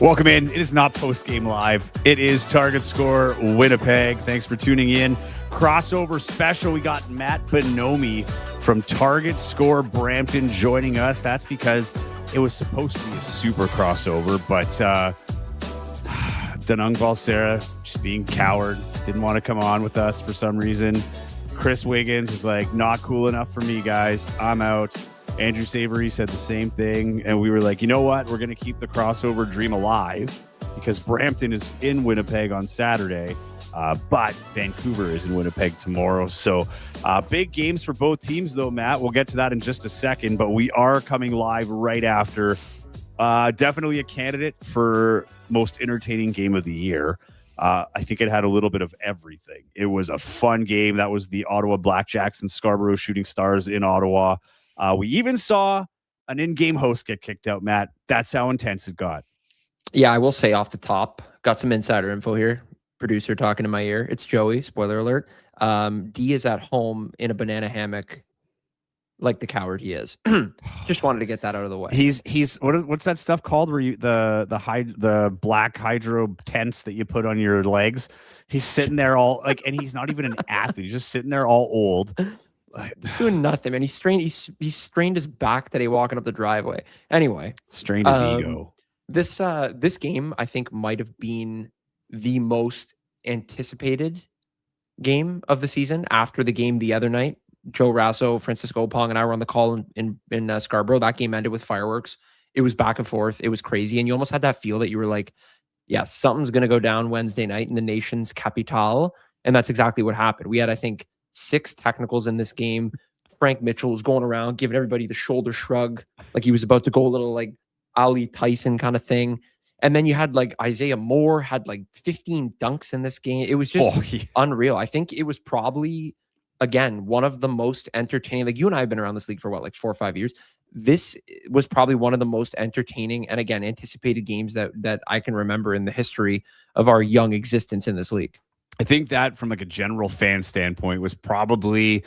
Welcome in. It is not post-game live. It is Target Score Winnipeg. Thanks for tuning in. Crossover special. We got Matt Bonomi from Target Score Brampton joining us. That's because it was supposed to be a super crossover, but Danung Balsera just being coward, didn't want to come on with us for some reason. Chris Wiggins was like, not cool enough for me, guys. I'm out. Andrew Savory said the same thing, and we were like, you know what? We're going to keep the crossover dream alive because Brampton is in Winnipeg on Saturday, but Vancouver is in Winnipeg tomorrow. So big games for both teams, though, Matt. We'll get to that in just a second, but we are coming live right after. Definitely a candidate for most entertaining game of the year. I think it had a little bit of everything. It was a fun game. That was the Ottawa Blackjacks and Scarborough Shooting Stars in Ottawa. We even saw an in-game host get kicked out, Matt. That's how intense it got. Yeah, I will say off the top, got some insider info here. Producer talking in my ear. It's Joey, spoiler alert. D is at home in a banana hammock like the coward he is. Just wanted to get that out of the way. He's what's that stuff called where you the black hydro tents that you put on your legs? He's sitting there all like, and he's not even an athlete. He's just sitting there all old. He's doing nothing, man. He strained his back today walking up the driveway. Anyway, strained his ego. This game, I think, might have been the most anticipated game of the season after the game the other night. Joe Rasso, Francisco Pong, and I were on the call in Scarborough. That game ended with fireworks. It was back and forth. It was crazy, and you almost had that feel that you were like, yeah, something's going to go down Wednesday night in the nation's capitale, and that's exactly what happened. We had, I think, 6 technicals in this game. Frank Mitchell was going around giving everybody the shoulder shrug, like he was about to go a little like Ali Tyson kind of thing. And then you had like Isaiah Moore had like 15 dunks in this game. It was just unreal. I think it was probably, again, one of the most entertaining. Like you and I have been around this league for what, like 4 or 5 years. This was probably one of the most entertaining and, again, anticipated games that I can remember in the history of our young existence in this league. I think that from like a general fan standpoint was probably,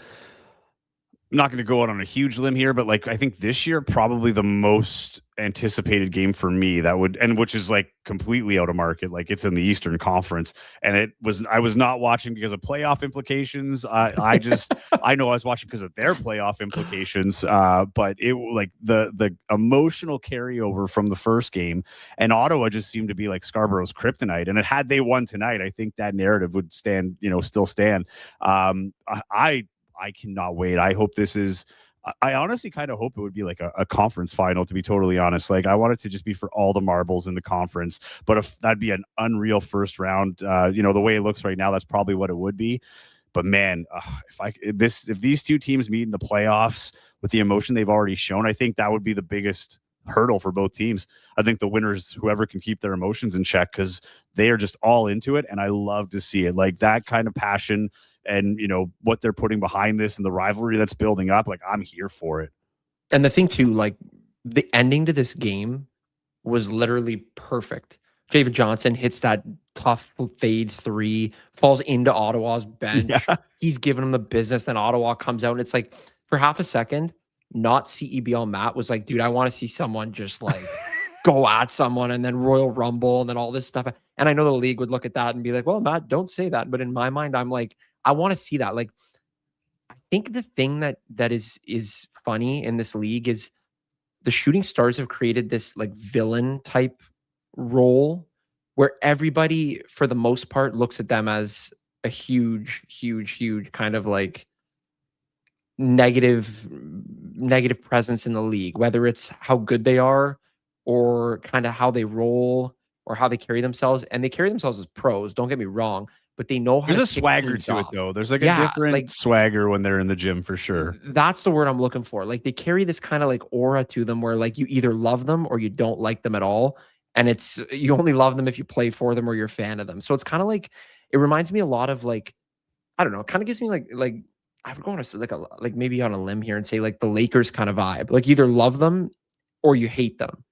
I'm not going to go out on a huge limb here, but like I think this year probably the most anticipated game for me which is like completely out of market. Like it's in the Eastern Conference, and I was not watching because of playoff implications. I know I was watching because of their playoff implications. But it like the emotional carryover from the first game, and Ottawa just seemed to be like Scarborough's kryptonite. And had they won tonight, I think that narrative would still stand. I cannot wait. I hope this is. I honestly kind of hope it would be like a conference final, to be totally honest. Like I want it to just be for all the marbles in the conference. But if that'd be an unreal first round, the way it looks right now, that's probably what it would be. But man, if these two teams meet in the playoffs with the emotion they've already shown, I think that would be the biggest hurdle for both teams. I think the winners, whoever can keep their emotions in check, because they are just all into it, and I love to see it. Like that kind of passion. And, what they're putting behind this and the rivalry that's building up, like, I'm here for it. And the thing, too, like, the ending to this game was literally perfect. Javen Johnson hits that tough fade 3, falls into Ottawa's bench. Yeah. He's giving him the business. Then Ottawa comes out, and it's like, for half a second, not CEBL Matt was like, dude, I want to see someone just, like, go at someone, and then Royal Rumble, and then all this stuff. And I know the league would look at that and be like, well, Matt, don't say that. But in my mind, I'm like, I want to see that. Like, I think the thing that is funny in this league is the Shooting Stars have created this like villain type role where everybody, for the most part, looks at them as a huge kind of like negative presence in the league, whether it's how good they are or kind of how they roll or how they carry themselves. And they carry themselves as pros, don't get me wrong. But they know how There's a swagger to it, though. There's like a different swagger when they're in the gym, for sure. That's the word I'm looking for. Like they carry this kind of like aura to them where like you either love them or you don't like them at all. And it's, you only love them if you play for them or you're a fan of them. So it's kind of like, it reminds me a lot of like, I don't know, it kind of gives me like I would go on like maybe on a limb here and say like the Lakers kind of vibe. Like you either love them or you hate them.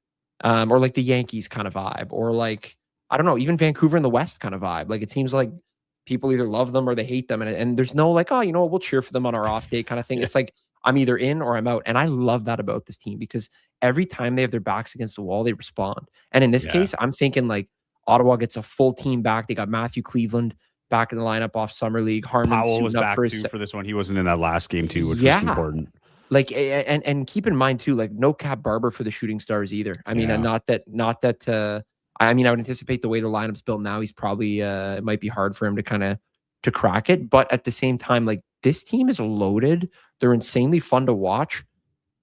Or like the Yankees kind of vibe. Or like, I don't know, even Vancouver in the West kind of vibe. Like it seems like people either love them or they hate them. And there's no like, oh, we'll cheer for them on our off day kind of thing. Yeah. It's like, I'm either in or I'm out. And I love that about this team because every time they have their backs against the wall, they respond. And in this case, I'm thinking like Ottawa gets a full team back. They got Matthew Cleveland back in the lineup off Summer League. Harman Powell was suiting up back for too for this one. He wasn't in that last game too, which was important. Like, and keep in mind too, like no Cap Barber for the Shooting Stars either. I mean, not that. I mean, I would anticipate the way the lineup's built now, he's probably it might be hard for him to kind of to crack it. But at the same time, like this team is loaded. They're insanely fun to watch.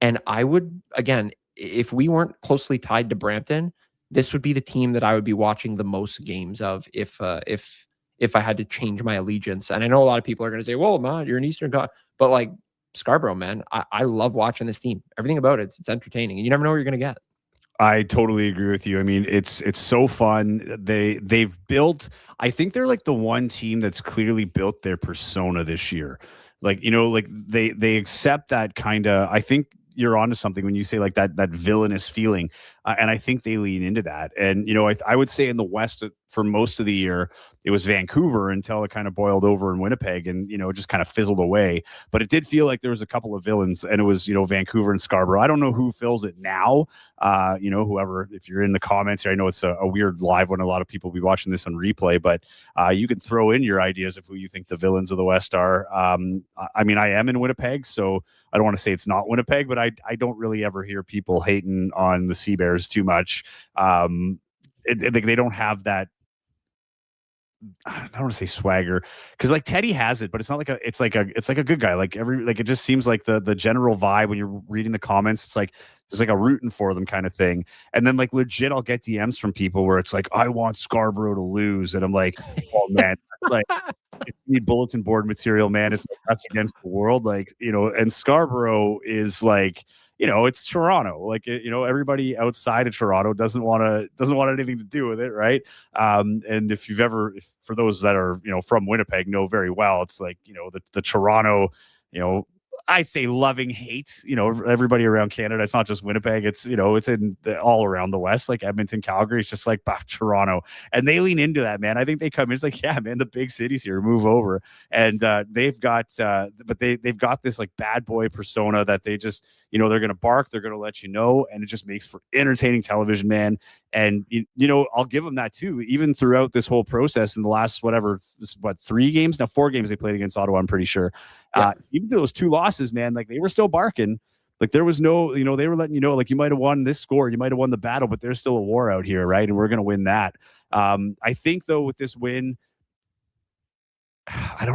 And I would, again, if we weren't closely tied to Brampton, this would be the team that I would be watching the most games of if I had to change my allegiance. And I know a lot of people are going to say, "Well, man, you're an Eastern guy," but like Scarborough, man, I love watching this team. Everything about it's entertaining, and you never know what you're going to get. I totally agree with you. I mean, it's so fun. They've built. I think they're like the one team that's clearly built their persona this year. Like, you know, like they accept that kind of. I think you're onto something when you say like that villainous feeling, and I think they lean into that. And you know, I would say in the West for most of the year it was Vancouver until it kind of boiled over in Winnipeg, and you know, it just kind of fizzled away. But it did feel like there was a couple of villains, and it was, you know, Vancouver and Scarborough. I don't know who fills it now. You know, whoever, if you're in the comments here, I know it's a weird live when a lot of people will be watching this on replay, but you can throw in your ideas of who you think the villains of the West are. I mean, I am in Winnipeg, so I don't want to say it's not Winnipeg, but I don't really ever hear people hating on the Sea Bears too much. They don't have that. I don't want to say swagger because like Teddy has it, but it's not like it's like a good guy. Like it just seems like the general vibe when you're reading the comments, it's like there's like a rooting for them kind of thing. And then like legit, I'll get DMs from people where it's like, I want Scarborough to lose. And I'm like, oh man, like if you need bulletin board material, man, it's like us against the world. Like, you know, and Scarborough is like, you know, it's Toronto. Like, you know, everybody outside of Toronto doesn't want anything to do with it, right? And if for those that are, you know, from Winnipeg, know very well, it's like, you know, the Toronto, you know, I say loving hate, you know, everybody around Canada. It's not just Winnipeg. It's, you know, it's all around the West, like Edmonton, Calgary. It's just like Toronto, and they lean into that, man. I think they come in. It's like, yeah, man, the big cities here, move over. And they've got this like bad boy persona that they just, you know, they're going to bark, they're going to let you know, and it just makes for entertaining television, man. And you know, I'll give them that too. Even throughout this whole process, in the last 4 games now, 4 games they played against Ottawa, I'm pretty sure. Even those 2 losses, man, like they were still barking. Like there was no, you know, they were letting you know, like you might have won this score, you might have won the battle, but there's still a war out here, right? And we're going to win that. I think though with this win, I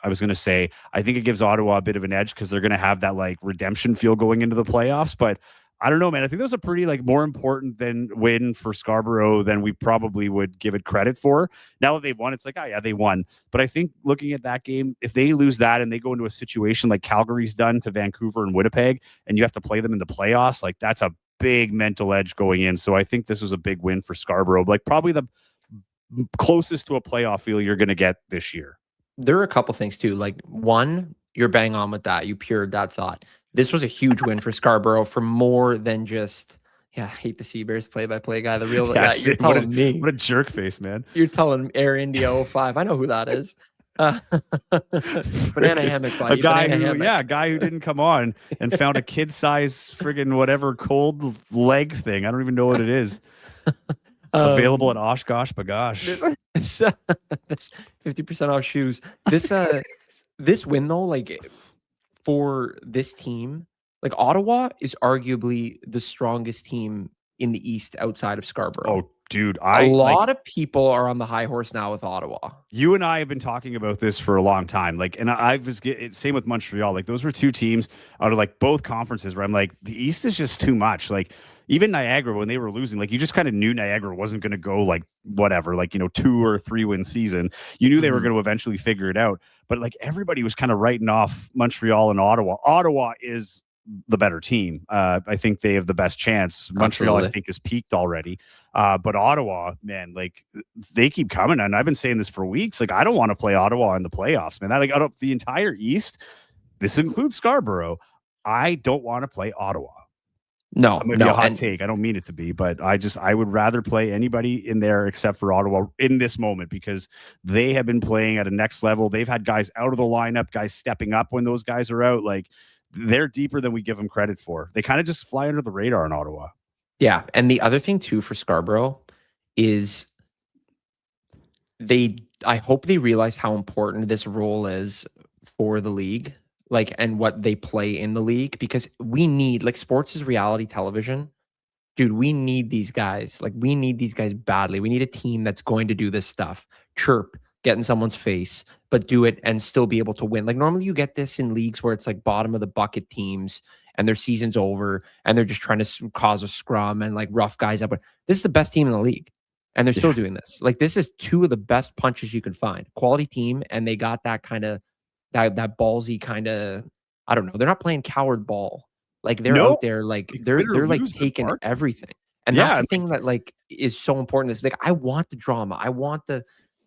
was going to say, I think it gives Ottawa a bit of an edge because they're going to have that like redemption feel going into the playoffs. But I don't know, man. I think that was a pretty like more important than win for Scarborough than we probably would give it credit for. Now that they've won, it's like, oh yeah, they won. But I think looking at that game, if they lose that and they go into a situation like Calgary's done to Vancouver and Winnipeg, and you have to play them in the playoffs, like that's a big mental edge going in. So I think this was a big win for Scarborough, like probably the closest to a playoff feel you're going to get this year. There are a couple things too. Like one, you're bang on with that. You pured that thought. This was a huge win for Scarborough for more than just, I hate the Sea Bears play-by-play guy. The real guy. You're telling me. What a jerk face, man. You're telling Air India 05. I know who that is. Banana hammock, buddy. A guy who didn't come on and found a kid-size friggin' whatever cold leg thing. I don't even know what it is. Available at Oshkosh Bagosh. That's 50% off shoes. This win though, like for this team, like Ottawa is arguably the strongest team in the East outside of Scarborough. Oh, dude, a lot of people are on the high horse now with Ottawa. You and I have been talking about this for a long time. Like, and same with Montreal. Like, those were 2 teams out of like both conferences where I'm like, the East is just too much. Like, even Niagara, when they were losing, like you just kind of knew Niagara wasn't going to go like whatever, like, you know, 2 or 3 win season. You knew they were going to eventually figure it out. But like everybody was kind of writing off Montreal and Ottawa. Ottawa is the better team. I think they have the best chance. Montreal, I think, is peaked already. But Ottawa, man, like they keep coming. And I've been saying this for weeks. Like, I don't want to play Ottawa in the playoffs, man. That like out of the entire East, this includes Scarborough. I don't want to play Ottawa. No, maybe a hot take. I don't mean it to be, but I would rather play anybody in there except for Ottawa in this moment because they have been playing at a next level. They've had guys out of the lineup, guys stepping up when those guys are out. Like they're deeper than we give them credit for. They kind of just fly under the radar in Ottawa. Yeah, and the other thing too for Scarborough is I hope they realize how important this role is for the league, like, and what they play in the league, because we need, like, sports is reality television. Dude, we need these guys. Like, we need these guys badly. We need a team that's going to do this stuff. Chirp, get in someone's face, but do it and still be able to win. Like, normally you get this in leagues where it's like bottom of the bucket teams and their season's over and they're just trying to cause a scrum and like rough guys up. But this is the best team in the league. And they're still doing this. Like, this is two of the best punches you can find. Quality team, and they got that kind of that ballsy kind of, I don't know. They're not playing coward ball. Like, they're out there, like they're like taking everything. And that's the thing that like is so important. Is like, I want the drama. I want the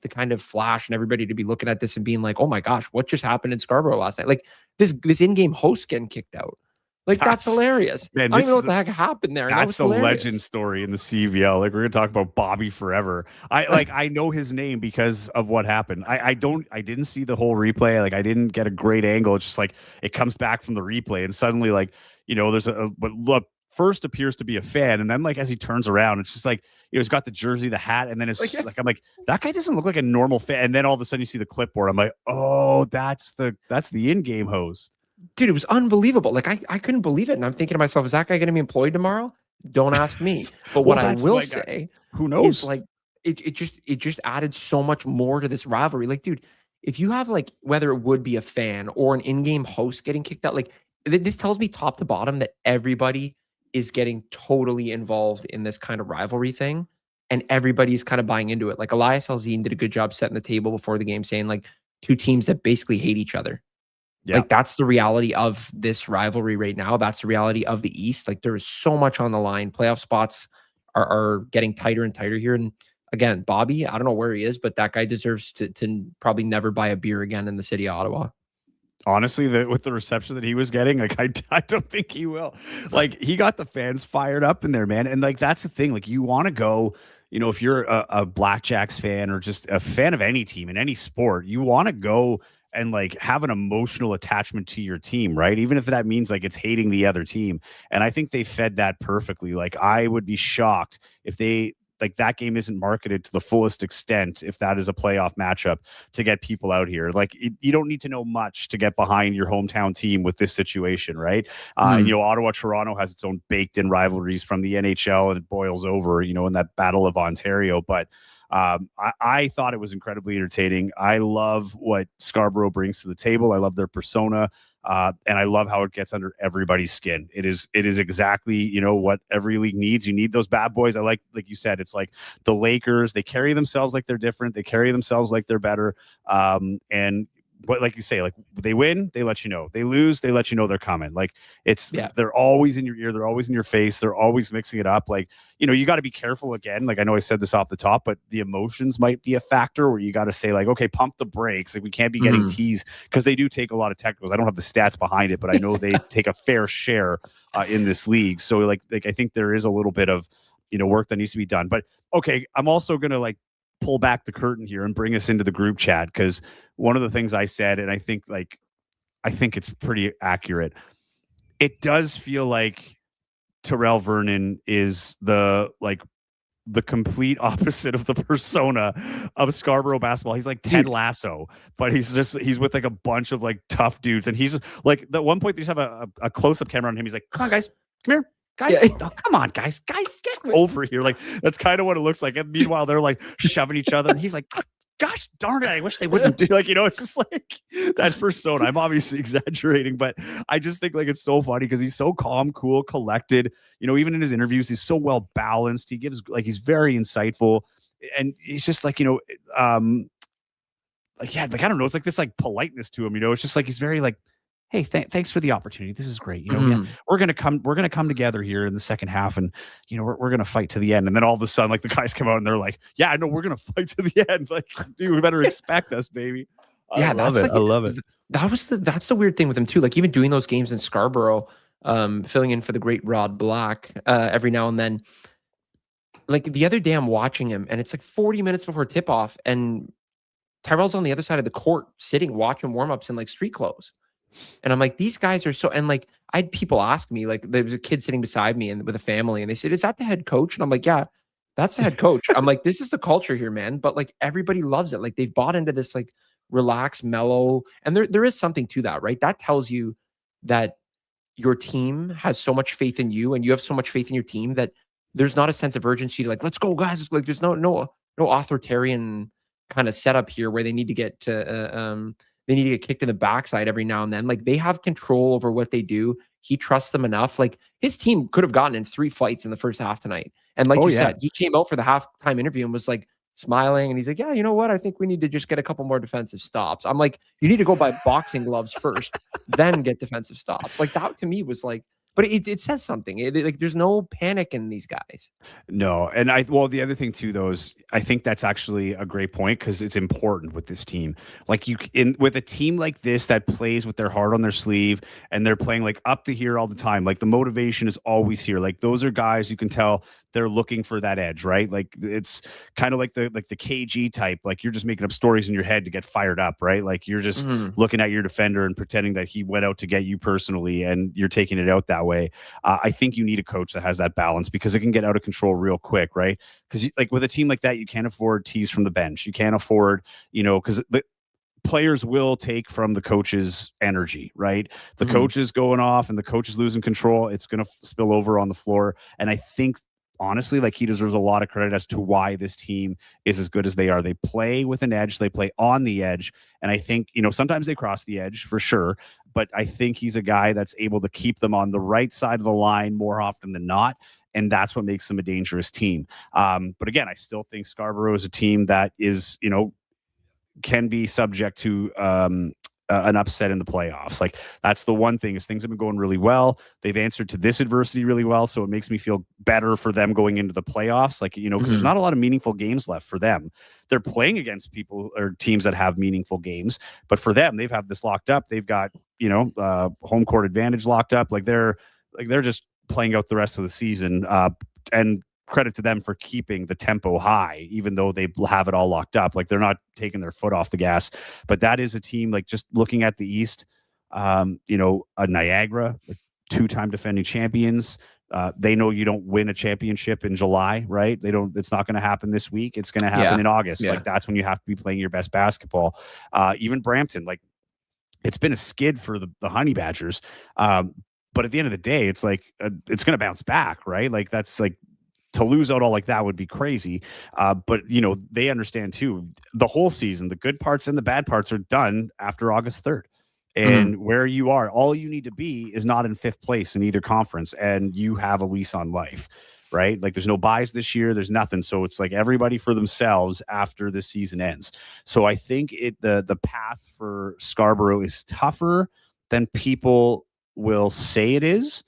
kind of flash and everybody to be looking at this and being like, oh my gosh, what just happened in Scarborough last night? Like, this in-game host getting kicked out. Like, that's hilarious. Man, I don't even know what the heck happened there. That's the legend story in the CVL. Like, we're gonna talk about Bobby forever. I know his name because of what happened. I didn't see the whole replay. Like, I didn't get a great angle. It's just like it comes back from the replay, and suddenly, like, there's what look first appears to be a fan, and then like as he turns around, it's just like he's got the jersey, the hat, and then it's like I'm like, that guy doesn't look like a normal fan. And then all of a sudden you see the clipboard. I'm like, oh, that's the in-game host. Dude, it was unbelievable. Like, I couldn't believe it. And I'm thinking to myself, is that guy going to be employed tomorrow? Don't ask me. But what I will say, who knows? Is like, it just added so much more to this rivalry. Like, dude, if you have like, whether it would be a fan or an in-game host getting kicked out, like, this tells me top to bottom that everybody is getting totally involved in this kind of rivalry thing. And everybody's kind of buying into it. Like, Elias Alzine did a good job setting the table before the game, saying like, two teams that basically hate each other. Yeah. Like, that's the reality of this rivalry right now. That's the reality of the East. Like, there is so much on the line. Playoff spots are getting tighter and tighter here. And again, Bobby, I don't know where he is, but that guy deserves to probably never buy a beer again in the city of Ottawa. Honestly, with the reception that he was getting, like, I don't think he will. Like, he got the fans fired up in there, man. And like, that's the thing. Like, you want to go, if you're a Blackjacks fan or just a fan of any team in any sport, you want to go and like have an emotional attachment to your team, right? Even if that means like it's hating the other team. And I think they fed that perfectly. Like, I would be shocked if that game isn't marketed to the fullest extent, if that is a playoff matchup, to get people out here. Like, you don't need to know much to get behind your hometown team with this situation, right? And Ottawa, Toronto has its own baked in rivalries from the NHL, and it boils over, in that Battle of Ontario. But I thought it was incredibly entertaining. I love what Scarborough brings to the table. I love their persona. And I love how it gets under everybody's skin. It is exactly, what every league needs. You need those bad boys. I like you said, it's like the Lakers. They carry themselves like they're different. They carry themselves like they're better. And but like you say, like, they win, they let you know. They lose, they let you know they're coming. Like, they're always in your ear. They're always in your face. They're always mixing it up. Like, you got to be careful again. Like, I know I said this off the top, but the emotions might be a factor where you got to say like, okay, pump the brakes. Like, we can't be getting teased, because they do take a lot of technicals. I don't have the stats behind it, but I know they take a fair share in this league. So like I think there is a little bit of, work that needs to be done. But okay, I'm also going to like pull back the curtain here and bring us into the group chat, because one of the things I said, and I think it's pretty accurate, it does feel like Terrell Vernon is the complete opposite of the persona of Scarborough basketball. He's like Ted Lasso, but he's with like a bunch of like tough dudes, and he's just like, at one point they just have a close-up camera on him. He's like, come on guys, come here. Guys, come on, guys, get over here. Like, that's kind of what it looks like. And meanwhile, they're like shoving each other, and he's like, gosh darn it, I wish they wouldn't do, like, it's just like that persona. I'm obviously exaggerating, but I just think like it's so funny because he's so calm, cool, collected. Even in his interviews, he's so well balanced. He gives, like, he's very insightful, and he's just like, like, I don't know, it's like this like politeness to him. It's just like he's very like, hey, thanks for the opportunity. This is great. We're gonna come together here in the second half, and we're gonna fight to the end. And then all of a sudden, like, the guys come out and they're like, yeah, I know, we're gonna fight to the end. Like, dude, we better expect us, baby. I love it. That's the weird thing with him too. Like, even doing those games in Scarborough, filling in for the great Rod Black every now and then. Like, the other day, I'm watching him, and it's like 40 minutes before tip off, and Tyrell's on the other side of the court, sitting watching warm-ups in like street clothes. And I'm like, these guys are so, and like, I had people ask me, like, there was a kid sitting beside me and with a family, and they said, "Is that the head coach?" And I'm like, "Yeah, that's the head coach." I'm like, "This is the culture here, man." But like, everybody loves it. Like, they've bought into this, like, relaxed, mellow, and there is something to that, right? That tells you that your team has so much faith in you, and you have so much faith in your team that there's not a sense of urgency to like, let's go, guys. Like, there's no authoritarian kind of setup here where they need to get kicked in the backside every now and then. Like, they have control over what they do. He trusts them enough. Like, his team could have gotten in 3 fights in the first half tonight. And like Oh you yeah. said, he came out for the halftime interview and was like smiling. And he's like, "Yeah, you know what? I think we need to just get a couple more defensive stops." I'm like, you need to go buy boxing gloves first, then get defensive stops. Like, that to me was like, but it says something. Like, there's no panic in these guys. No, and the other thing too, though, is I think that's actually a great point because it's important with this team. Like with a team like this that plays with their heart on their sleeve and they're playing like up to here all the time. Like the motivation is always here. Like those are guys you can tell they're looking for that edge, right? Like it's kind of like the KG type. Like you're just making up stories in your head to get fired up, right? Like you're just looking at your defender and pretending that he went out to get you personally, and you're taking it out that way. I think you need a coach that has that balance because it can get out of control real quick, right? Because like with a team like that, you can't afford teas from the bench. You can't afford, because the players will take from the coach's energy, right? The coach is going off and the coach is losing control. It's going to spill over on the floor. And I think honestly, like he deserves a lot of credit as to why this team is as good as they are. They play with an edge, they play on the edge. And I think, sometimes they cross the edge for sure, but I think he's a guy that's able to keep them on the right side of the line more often than not. And that's what makes them a dangerous team. But again, I still think Scarborough is a team that is, can be subject to an upset in the playoffs. Like that's the one thing is things have been going really well. They've answered to this adversity really well. So it makes me feel better for them going into the playoffs. Like, because there's not a lot of meaningful games left for them. They're playing against people or teams that have meaningful games, but for them, they've had this locked up. They've got, home court advantage locked up. Like they're just playing out the rest of the season. And credit to them for keeping the tempo high, even though they have it all locked up. Like they're not taking their foot off the gas. But that is a team, like just looking at the East, a Niagara, like 2-time defending champions. They know you don't win a championship in July, right? It's not going to happen this week. It's going to happen in August. Yeah. Like that's when you have to be playing your best basketball. Even Brampton, like it's been a skid for the Honey Badgers. But at the end of the day, it's like, it's going to bounce back, right? Like that's like, to lose out all like that would be crazy. But, they understand too, the whole season, the good parts and the bad parts are done after August 3rd. And where you are, all you need to be is not in 5th place in either conference. And you have a lease on life, right? Like there's no buys this year. There's nothing. So it's like everybody for themselves after the season ends. So I think the path for Scarborough is tougher than people will say it is.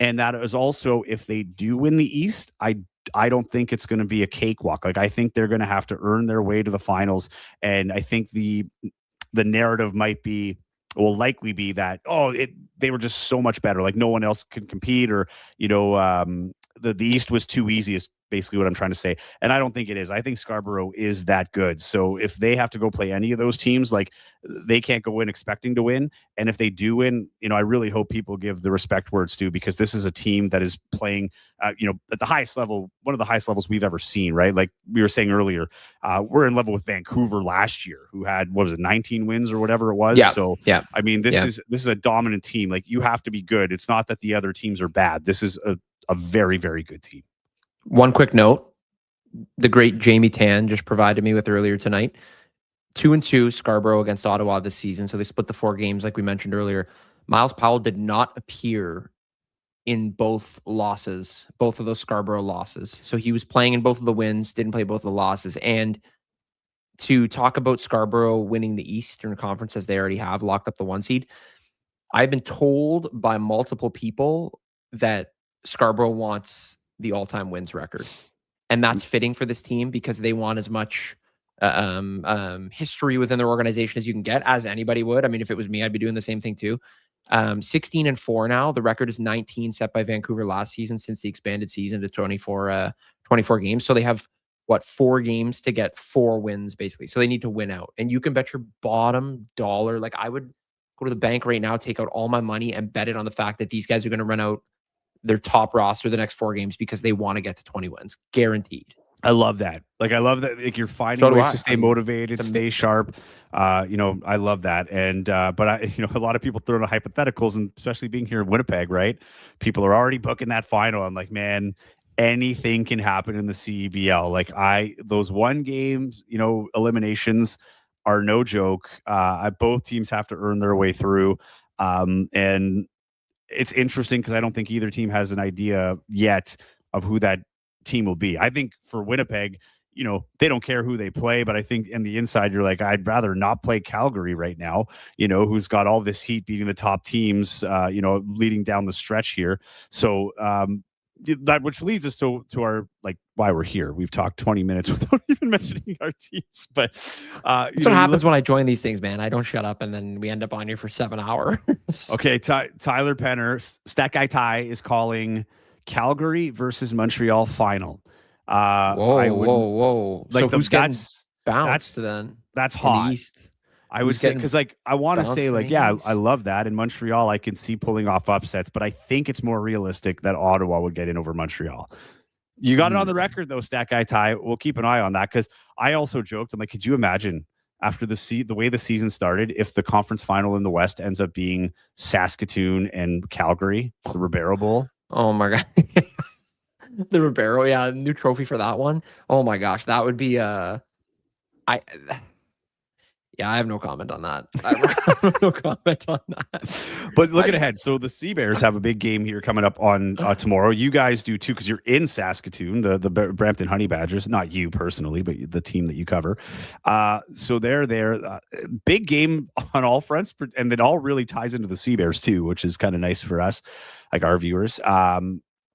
And that is also, if they do win the East, I don't think it's going to be a cakewalk. Like I think they're going to have to earn their way to the finals. And I think the narrative will likely be that, they were just so much better. Like no one else could compete, or, the East was too easy is basically what I'm trying to say. And I don't think it is. I think Scarborough is that good. So if they have to go play any of those teams, like they can't go in expecting to win. And if they do win, I really hope people give the respect where it's due, because this is a team that is playing, at the highest level, one of the highest levels we've ever seen, right? Like we were saying earlier, we're in level with Vancouver last year, who had, 19 wins or whatever it was. Yeah. So, yeah. I mean, this is a dominant team. Like you have to be good. It's not that the other teams are bad. This is a very, very good team. One quick note, the great Jamie Tan just provided me with earlier tonight. 2-2 Scarborough against Ottawa this season. So they split the 4 games like we mentioned earlier. Miles Powell did not appear in both losses, both of those Scarborough losses. So he was playing in both of the wins, didn't play both of the losses. And to talk about Scarborough winning the Eastern Conference, as they already have locked up the 1 seed, I've been told by multiple people that Scarborough wants the all-time wins record. And that's fitting for this team because they want as much history within their organization as you can get, as anybody would. I mean, if it was me, I'd be doing the same thing too. 16-4 now. The record is 19 set by Vancouver last season since the expanded season to 24 games. So they have, 4 games to get 4 wins, basically. So they need to win out. And you can bet your bottom dollar, like I would go to the bank right now, take out all my money, and bet it on the fact that these guys are going to run out their top roster the next 4 games because they want to get to 20 wins. Guaranteed. I love that. Like, I love that. Like, you're finding So do ways I. to stay I mean, motivated, stay sharp. I love that. And, but a lot of people throwing out hypotheticals, and especially being here in Winnipeg, right? People are already booking that final. I'm like, man, anything can happen in the CEBL. Like, those one games, eliminations are no joke. Both teams have to earn their way through. And it's interesting because I don't think either team has an idea yet of who that team will be. I think for Winnipeg, they don't care who they play, but I think in the inside, you're like, I'd rather not play Calgary right now, who's got all this heat beating the top teams, leading down the stretch here. So, that which leads us to our, like, why we're here. We've talked 20 minutes without even mentioning our teams, but that's what happens when I join these things, man. I don't shut up, and then we end up on here for 7 hours. Okay, Tyler Penner, Stat Guy Ty is calling Calgary versus Montreal final. Whoa! Like, so who's getting bounced that's, then? That's hot. In the East? I would say, because, like, I want to say, like, yeah, I love that. In Montreal, I can see pulling off upsets, but I think it's more realistic that Ottawa would get in over Montreal. You got it on the record, though, Stat Guy Ty. We'll keep an eye on that, because I also joked, I'm like, could you imagine after the way the season started, if the conference final in the West ends up being Saskatoon and Calgary, the Ribeiro Bowl? Oh my God. The Ribeiro, yeah, new trophy for that one. Oh my gosh, that would be I have no comment on that. I have no comment on that. But looking ahead, so the Sea Bears have a big game here coming up on tomorrow. You guys do too, because you're in Saskatoon, the Brampton Honey Badgers. Not you personally, but the team that you cover. So they're there. Big game on all fronts, and it all really ties into the Sea Bears too, which is kind of nice for us, like our viewers,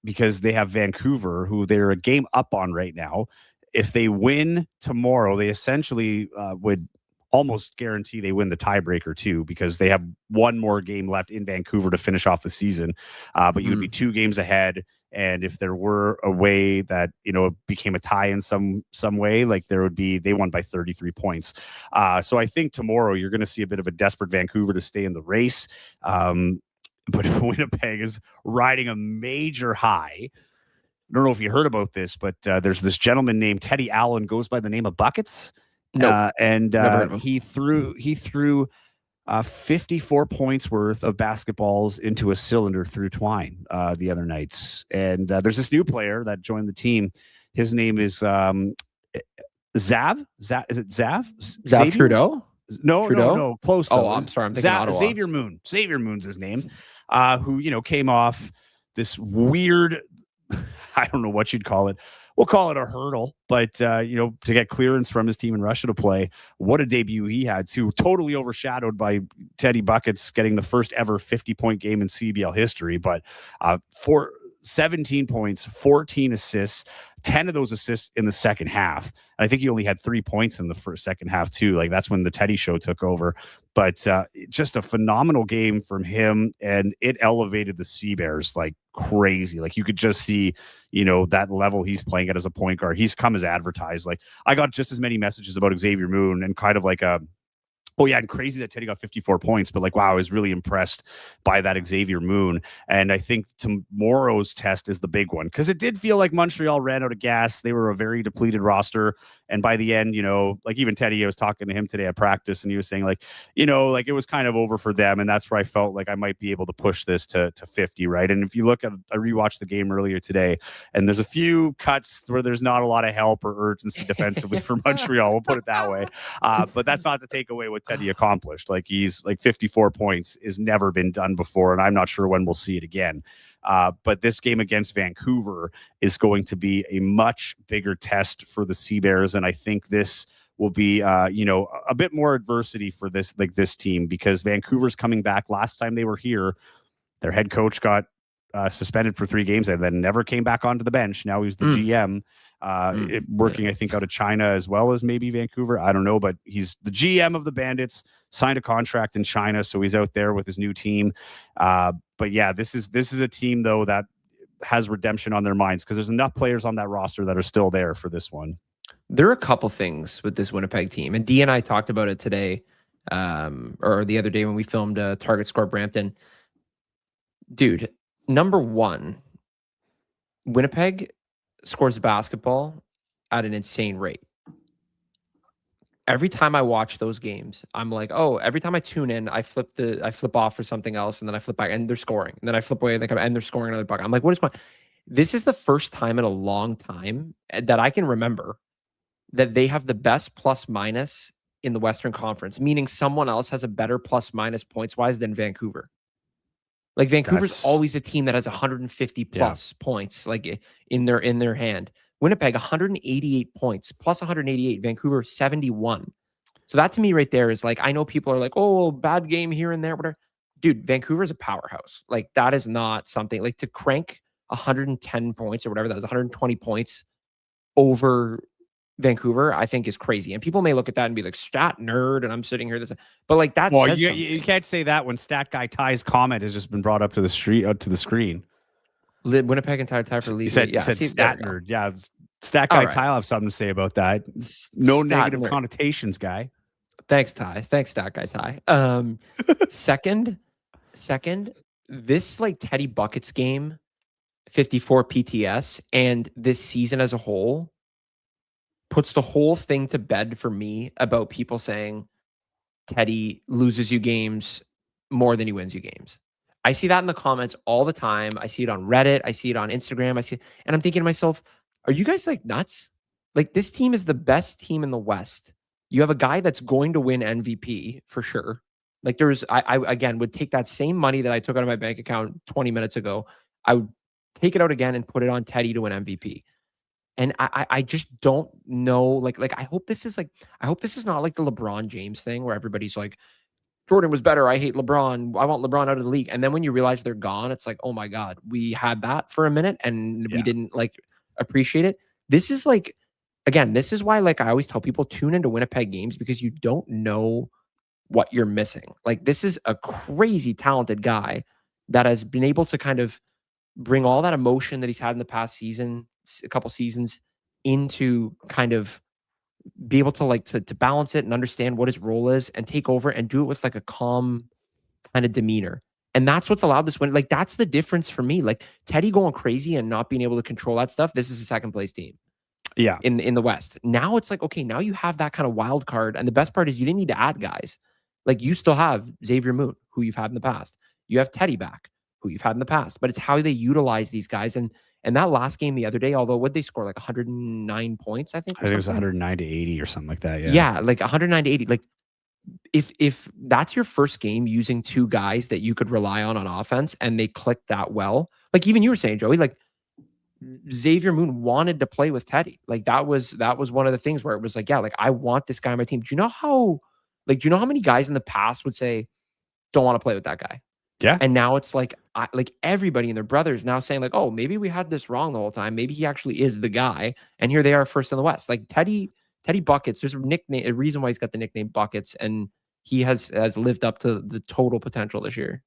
because they have Vancouver, who they're a game up on right now. If they win tomorrow, they essentially would almost guarantee they win the tiebreaker too, because they have one more game left in Vancouver to finish off the season. But you would be 2 games ahead. And if there were a way that, it became a tie in some way, like they won by 33 points. So I think tomorrow you're going to see a bit of a desperate Vancouver to stay in the race. But Winnipeg is riding a major high. I don't know if you heard about this, but there's this gentleman named Teddy Allen, goes by the name of Buckets. No, and he threw 54 points worth of basketballs into a cylinder through twine the other nights. And there's this new player that joined the team. His name is Zav. Is it Zav? Zav Trudeau? No. Close though. Oh, I'm sorry. I'm thinking Ottawa. Xavier Moon. Xavier Moon's his name. Who came off this weird, I don't know what you'd call it. We'll call it a hurdle, but to get clearance from his team in Russia to play. What a debut he had too. Totally overshadowed by Teddy Buckets getting the first ever 50-point game in CBL history. But 17 points, 14 assists, 10 of those assists in the second half. I think he only had 3 points in the second half too. Like, that's when the Teddy show took over. But just a phenomenal game from him, and it elevated the Sea Bears like crazy. Like, you could just see, that level he's playing at as a point guard. He's come as advertised. Like, I got just as many messages about Xavier Moon, and kind of like and crazy that Teddy got 54 points, but like, wow, I was really impressed by that Xavier Moon. And I think tomorrow's test is the big one, because it did feel like Montreal ran out of gas. They were a very depleted roster. And by the end, like, even Teddy, I was talking to him today at practice, and he was saying like, like, it was kind of over for them. And that's where I felt like I might be able to push this to 50. Right. And if you look at, I rewatched the game earlier today, and there's a few cuts where there's not a lot of help or urgency defensively for Montreal. We'll put it that way. But that's not to take away what Teddy accomplished. Like, he's like 54 points has never been done before. And I'm not sure when we'll see it again. But this game against Vancouver is going to be a much bigger test for the Sea Bears. And I think this will be, a bit more adversity for this team, because Vancouver's coming back. Last time they were here, their head coach got suspended for 3 games and then never came back onto the bench. Now he's the GM, working, I think, out of China as well as maybe Vancouver. I don't know, but he's the GM of the Bandits, signed a contract in China, so he's out there with his new team. But yeah, this is a team, though, that has redemption on their minds, because there's enough players on that roster that are still there for this one. There are a couple things with this Winnipeg team, and D and I talked about it today or the other day when we filmed Target Score Brampton. Dude, number one, Winnipeg scores basketball at an insane rate. Every time I watch those games, I'm like, oh, every time I tune in, I flip off for something else, and then I flip back and they're scoring. And then I flip away and they're scoring another bucket. I'm like, what is going on? This is the first time in a long time that I can remember that they have the best plus minus in the Western Conference, meaning someone else has a better plus minus points wise than Vancouver. Like Vancouver's always a team that has 150 plus points, like in their hand. Winnipeg 188 points, plus 188. Vancouver 71. So that to me right there is like, I know people are like, oh, bad game here and there, whatever. Dude, Vancouver's a powerhouse. Like that is not something like to crank 110 points or whatever that was, 120 points over Vancouver, I think is crazy. And people may look at that and be like, stat nerd. And I'm sitting here, but like that. Well, you can't say that when Stat Guy Ty's comment has just been brought up to the screen. Winnipeg and tie for lead. You said stat nerd. Yeah, Stat Guy Ty will have something to say about that. No negative connotations, guy. Thanks, Ty. Thanks, Stat Guy Ty. Second, this like Teddy Buckets game, 54 PTS, and this season as a whole puts the whole thing to bed for me about people saying Teddy loses you games more than he wins you games. I see that in the comments all the time. I see it on Reddit. I see it on Instagram. And I'm thinking to myself, are you guys like nuts? Like this team is the best team in the West. You have a guy that's going to win MVP for sure. Like I again would take that same money that I took out of my bank account 20 minutes ago. I would take it out again and put it on Teddy to win MVP. And I just don't know. Like I hope this is not like the LeBron James thing where everybody's like, Jordan was better. I hate LeBron. I want LeBron out of the league. And then when you realize they're gone, it's like, oh my God, we had that for a minute and we didn't like appreciate it. This is like, again, this is why like I always tell people tune into Winnipeg games because you don't know what you're missing. Like this is a crazy talented guy that has been able to kind of bring all that emotion that he's had in the past season, a couple seasons, into kind of be able to like to balance it and understand what his role is and take over and do it with like a calm kind of demeanor. And that's what's allowed this win. Like that's the difference for me. Like Teddy going crazy and not being able to control that stuff. This is a second place team. Yeah. In the West. Now it's like, okay, now you have that kind of wild card. And the best part is you didn't need to add guys. Like you still have Xavier Moon, who you've had in the past. You have Teddy back, who you've had in the past. But it's how they utilize these guys. And that last game the other day, although would they score like 109 points, I think? I think it was 109 to 80 or something like that. Yeah. Yeah, like 109 to 80. Like if that's your first game using two guys that you could rely on offense and they click that well, like even you were saying, Joey, like Xavier Moon wanted to play with Teddy. Like that was one of the things where it was like, yeah, like I want this guy on my team. Do you know how many guys in the past would say, don't want to play with that guy? Yeah. And now it's like, everybody and their brothers now saying like, oh, maybe we had this wrong the whole time. Maybe he actually is the guy. And here they are first in the West. Like Teddy Buckets, there's a reason why he's got the nickname Buckets. And he has lived up to the total potential this year.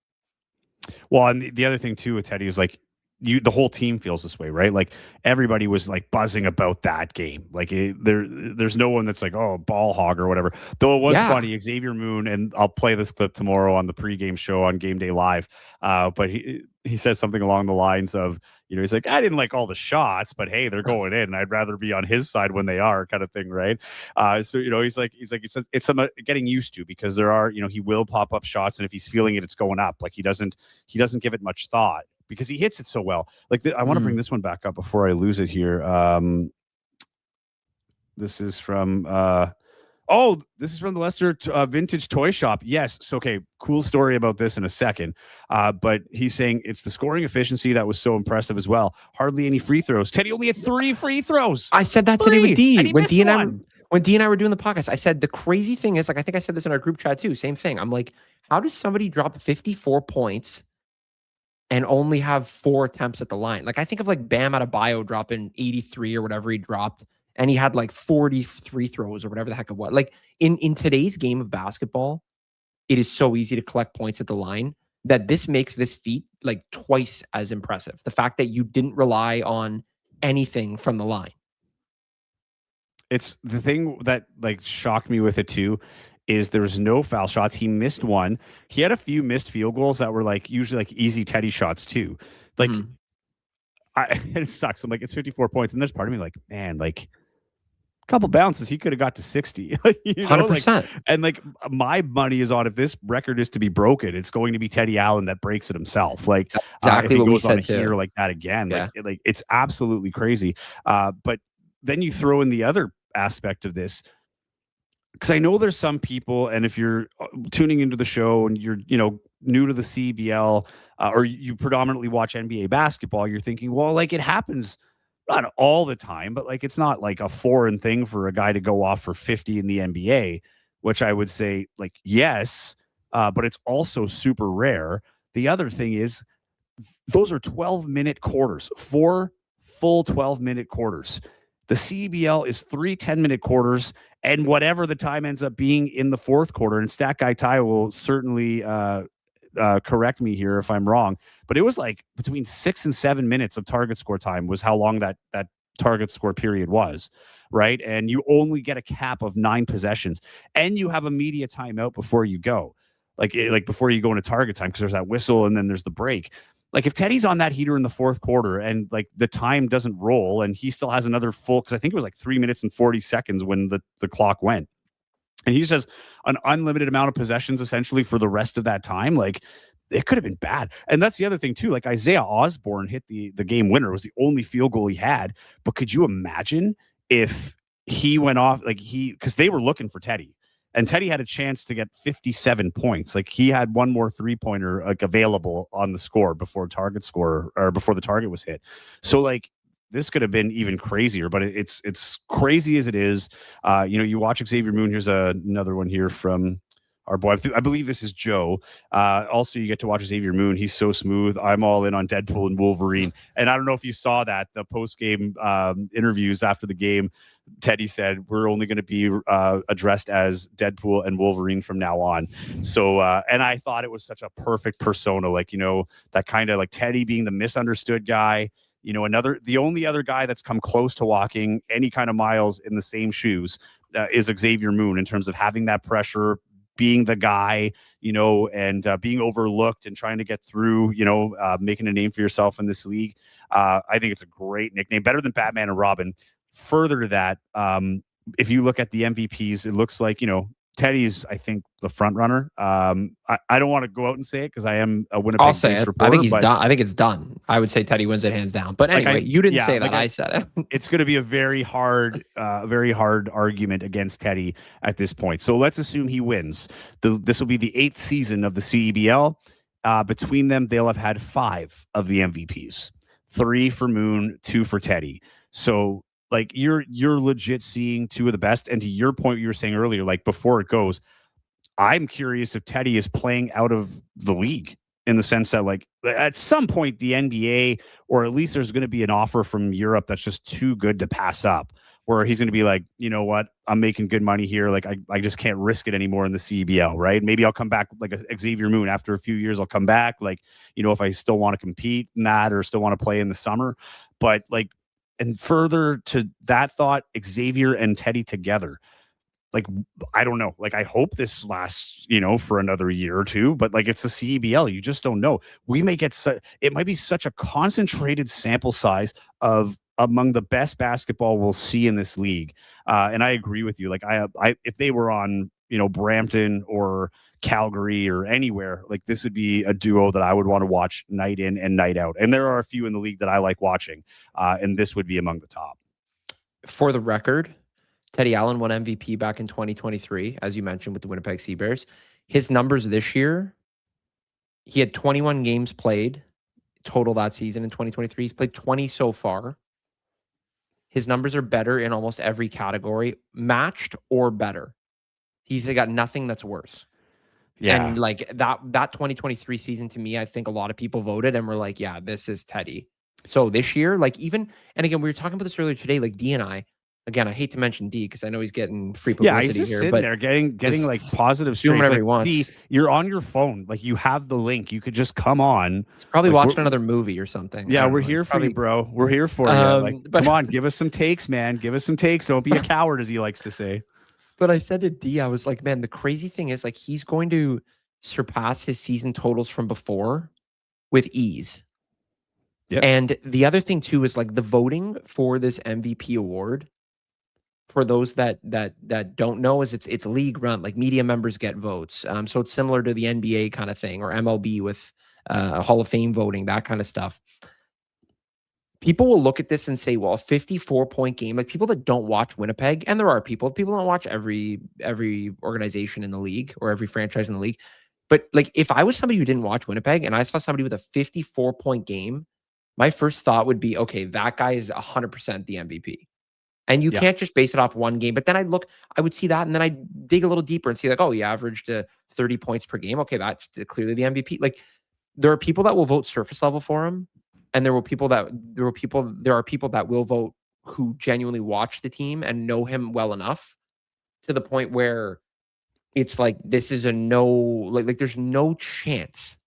Well, and the other thing too with Teddy is like, the whole team feels this way, right? Like everybody was like buzzing about that game. Like there's no one that's like, oh, ball hog or whatever. Though it was funny, Xavier Moon, and I'll play this clip tomorrow on the pregame show on Game Day Live. But he says something along the lines of, he's like, I didn't like all the shots, but hey, they're going in. I'd rather be on his side when they are, kind of thing, right? So he's like it's some getting used to, because there are, he will pop up shots, and if he's feeling it, it's going up. Like he doesn't give it much thought, because he hits it so well. Like I want to bring this one back up before I lose it here. This is from the Leicester Vintage Toy Shop. Yes. So, okay, cool story about this in a second. But he's saying it's the scoring efficiency that was so impressive as well. Hardly any free throws. Teddy only had 3 free throws. I said that today with D. When D and I were doing the podcast, I said the crazy thing is, like, I think I said this in our group chat too. Same thing. I'm like, how does somebody drop 54 points and only have 4 attempts at the line? Like I think of like Bam Adebayo dropping 83 or whatever he dropped, and he had like 43 throws or whatever the heck it was. Like in today's game of basketball, it is so easy to collect points at the line that this makes this feat like twice as impressive. The fact that you didn't rely on anything from the line. It's the thing that like shocked me with it too, is there was no foul shots. He missed one. He had a few missed field goals that were like usually like easy Teddy shots too. Like it sucks. I'm like, it's 54 points. And there's part of me like, man, like a couple bounces, he could have got to 60. 100%. Like, and like my money is on if this record is to be broken, it's going to be Teddy Allen that breaks it himself. Like exactly if he what we goes on a said heater too. like that again, Yeah. like it's absolutely crazy. But then you throw in the other aspect of this, because I know there's some people, and if you're tuning into the show and you're, new to the CBL, or you predominantly watch NBA basketball, you're thinking, well, like it happens not all the time, but like it's not like a foreign thing for a guy to go off for 50 in the NBA, which I would say, like, yes, but it's also super rare. The other thing is, those are 12-minute quarters, 4 full 12-minute quarters. The CBL is 3 10-minute quarters, and whatever the time ends up being in the fourth quarter, and Stat Guy Ty will certainly correct me here if I'm wrong, but it was like between 6 and 7 minutes of target score time was how long that target score period was, right? And you only get a cap of 9 possessions, and you have a media timeout before you go, like before you go into target time, because there's that whistle and then there's the break. Like if Teddy's on that heater in the fourth quarter and like the time doesn't roll and he still has another full, because I think it was like 3 minutes and 40 seconds when the clock went, and he just has an unlimited amount of possessions essentially for the rest of that time, like it could have been bad. And that's the other thing too. Like Isaiah Osborne hit the game winner. It was the only field goal he had. But could you imagine if he went off, like because they were looking for Teddy, and Teddy had a chance to get 57 points. Like he had one more 3-pointer like available on the score before the target was hit. So like this could have been even crazier, but it's crazy as it is. You watch Xavier Moon. Here's another one here from our boy. I believe this is Joe. Also, you get to watch Xavier Moon. He's so smooth. I'm all in on Deadpool and Wolverine. And I don't know if you saw that, the post-game interviews after the game, Teddy said, we're only going to be addressed as Deadpool and Wolverine from now on. So, and I thought it was such a perfect persona, like, that kind of like Teddy being the misunderstood guy. The only other guy that's come close to walking any kind of miles in the same shoes is Xavier Moon, in terms of having that pressure, being the guy, and being overlooked and trying to get through, making a name for yourself in this league. I think it's a great nickname, better than Batman and Robin. Further to that, if you look at the MVPs, it looks like, Teddy's, I think, the front runner. I don't want to go out and say it because I am a Winnipeg. I'll say it. Reporter, I think he's done. I think it's done. I would say Teddy wins it hands down. But anyway, you didn't say that. I said it. It's going to be a very hard argument against Teddy at this point. So let's assume he wins. This will be the 8th season of the CEBL. Between them, they'll have had 5 of the MVPs. 3 for Moon, 2 for Teddy. So like you're legit seeing 2 of the best. And to your point, you were saying earlier, like before it goes, I'm curious if Teddy is playing out of the league, in the sense that like at some point the NBA, or at least there's going to be an offer from Europe that's just too good to pass up, where he's going to be like, you know what, I'm making good money here. Like I just can't risk it anymore in the CBL, right? Maybe I'll come back like a Xavier Moon after a few years. I'll come back, like, if I still want to compete in that or still want to play in the summer. But like, and further to that thought, Xavier and Teddy together, like, I don't know. Like, I hope this lasts, for another year or two, but like, it's the CEBL. You just don't know. We may get, it might be such a concentrated sample size of among the best basketball we'll see in this league. And I agree with you. Like I if they were on, Brampton or Calgary or anywhere, like this would be a duo that I would want to watch night in and night out. And there are a few in the league that I like watching. And this would be among the top. For the record, Teddy Allen won MVP back in 2023, as you mentioned, with the Winnipeg Sea Bears. His numbers this year, he had 21 games played total that season in 2023. He's played 20 so far. His numbers are better in almost every category, matched or better. He's got nothing that's worse. Yeah. And like that 2023 season, to me, I think a lot of people voted and were like, yeah, this is Teddy. So this year, like even, and again, we were talking about this earlier today, like D and I hate to mention D because I know he's getting free publicity he's just here, sitting but there getting like positive doing whatever he wants. D, you're on your phone, like you have the link, you could just come on. He's probably watching another movie or something. Yeah, we're here for you, bro. We're here for you. Like, come on, give us some takes, man. Give us some takes. Don't be a coward, as he likes to say. But I said to D, I was like, man, the crazy thing is like he's going to surpass his season totals from before with ease. Yep. And the other thing too is like the voting for this MVP award. For those that don't know, is it's league run. Like media members get votes. So it's similar to the NBA kind of thing or MLB with Hall of Fame voting, that kind of stuff. People will look at this and say, well, a 54-point game, like people that don't watch Winnipeg, and there are people don't watch every organization in the league or every franchise in the league. But like if I was somebody who didn't watch Winnipeg and I saw somebody with a 54-point game, my first thought would be, okay, that guy is 100% the MVP. And you can't just base it off one game. But then I would see that, and then I dig a little deeper and see like, oh, he averaged 30 points per game. Okay, that's clearly the MVP. Like there are people that will vote surface level for him. And there are people that will vote who genuinely watch the team and know him well enough to the point where it's like this is a no, like there's no chance.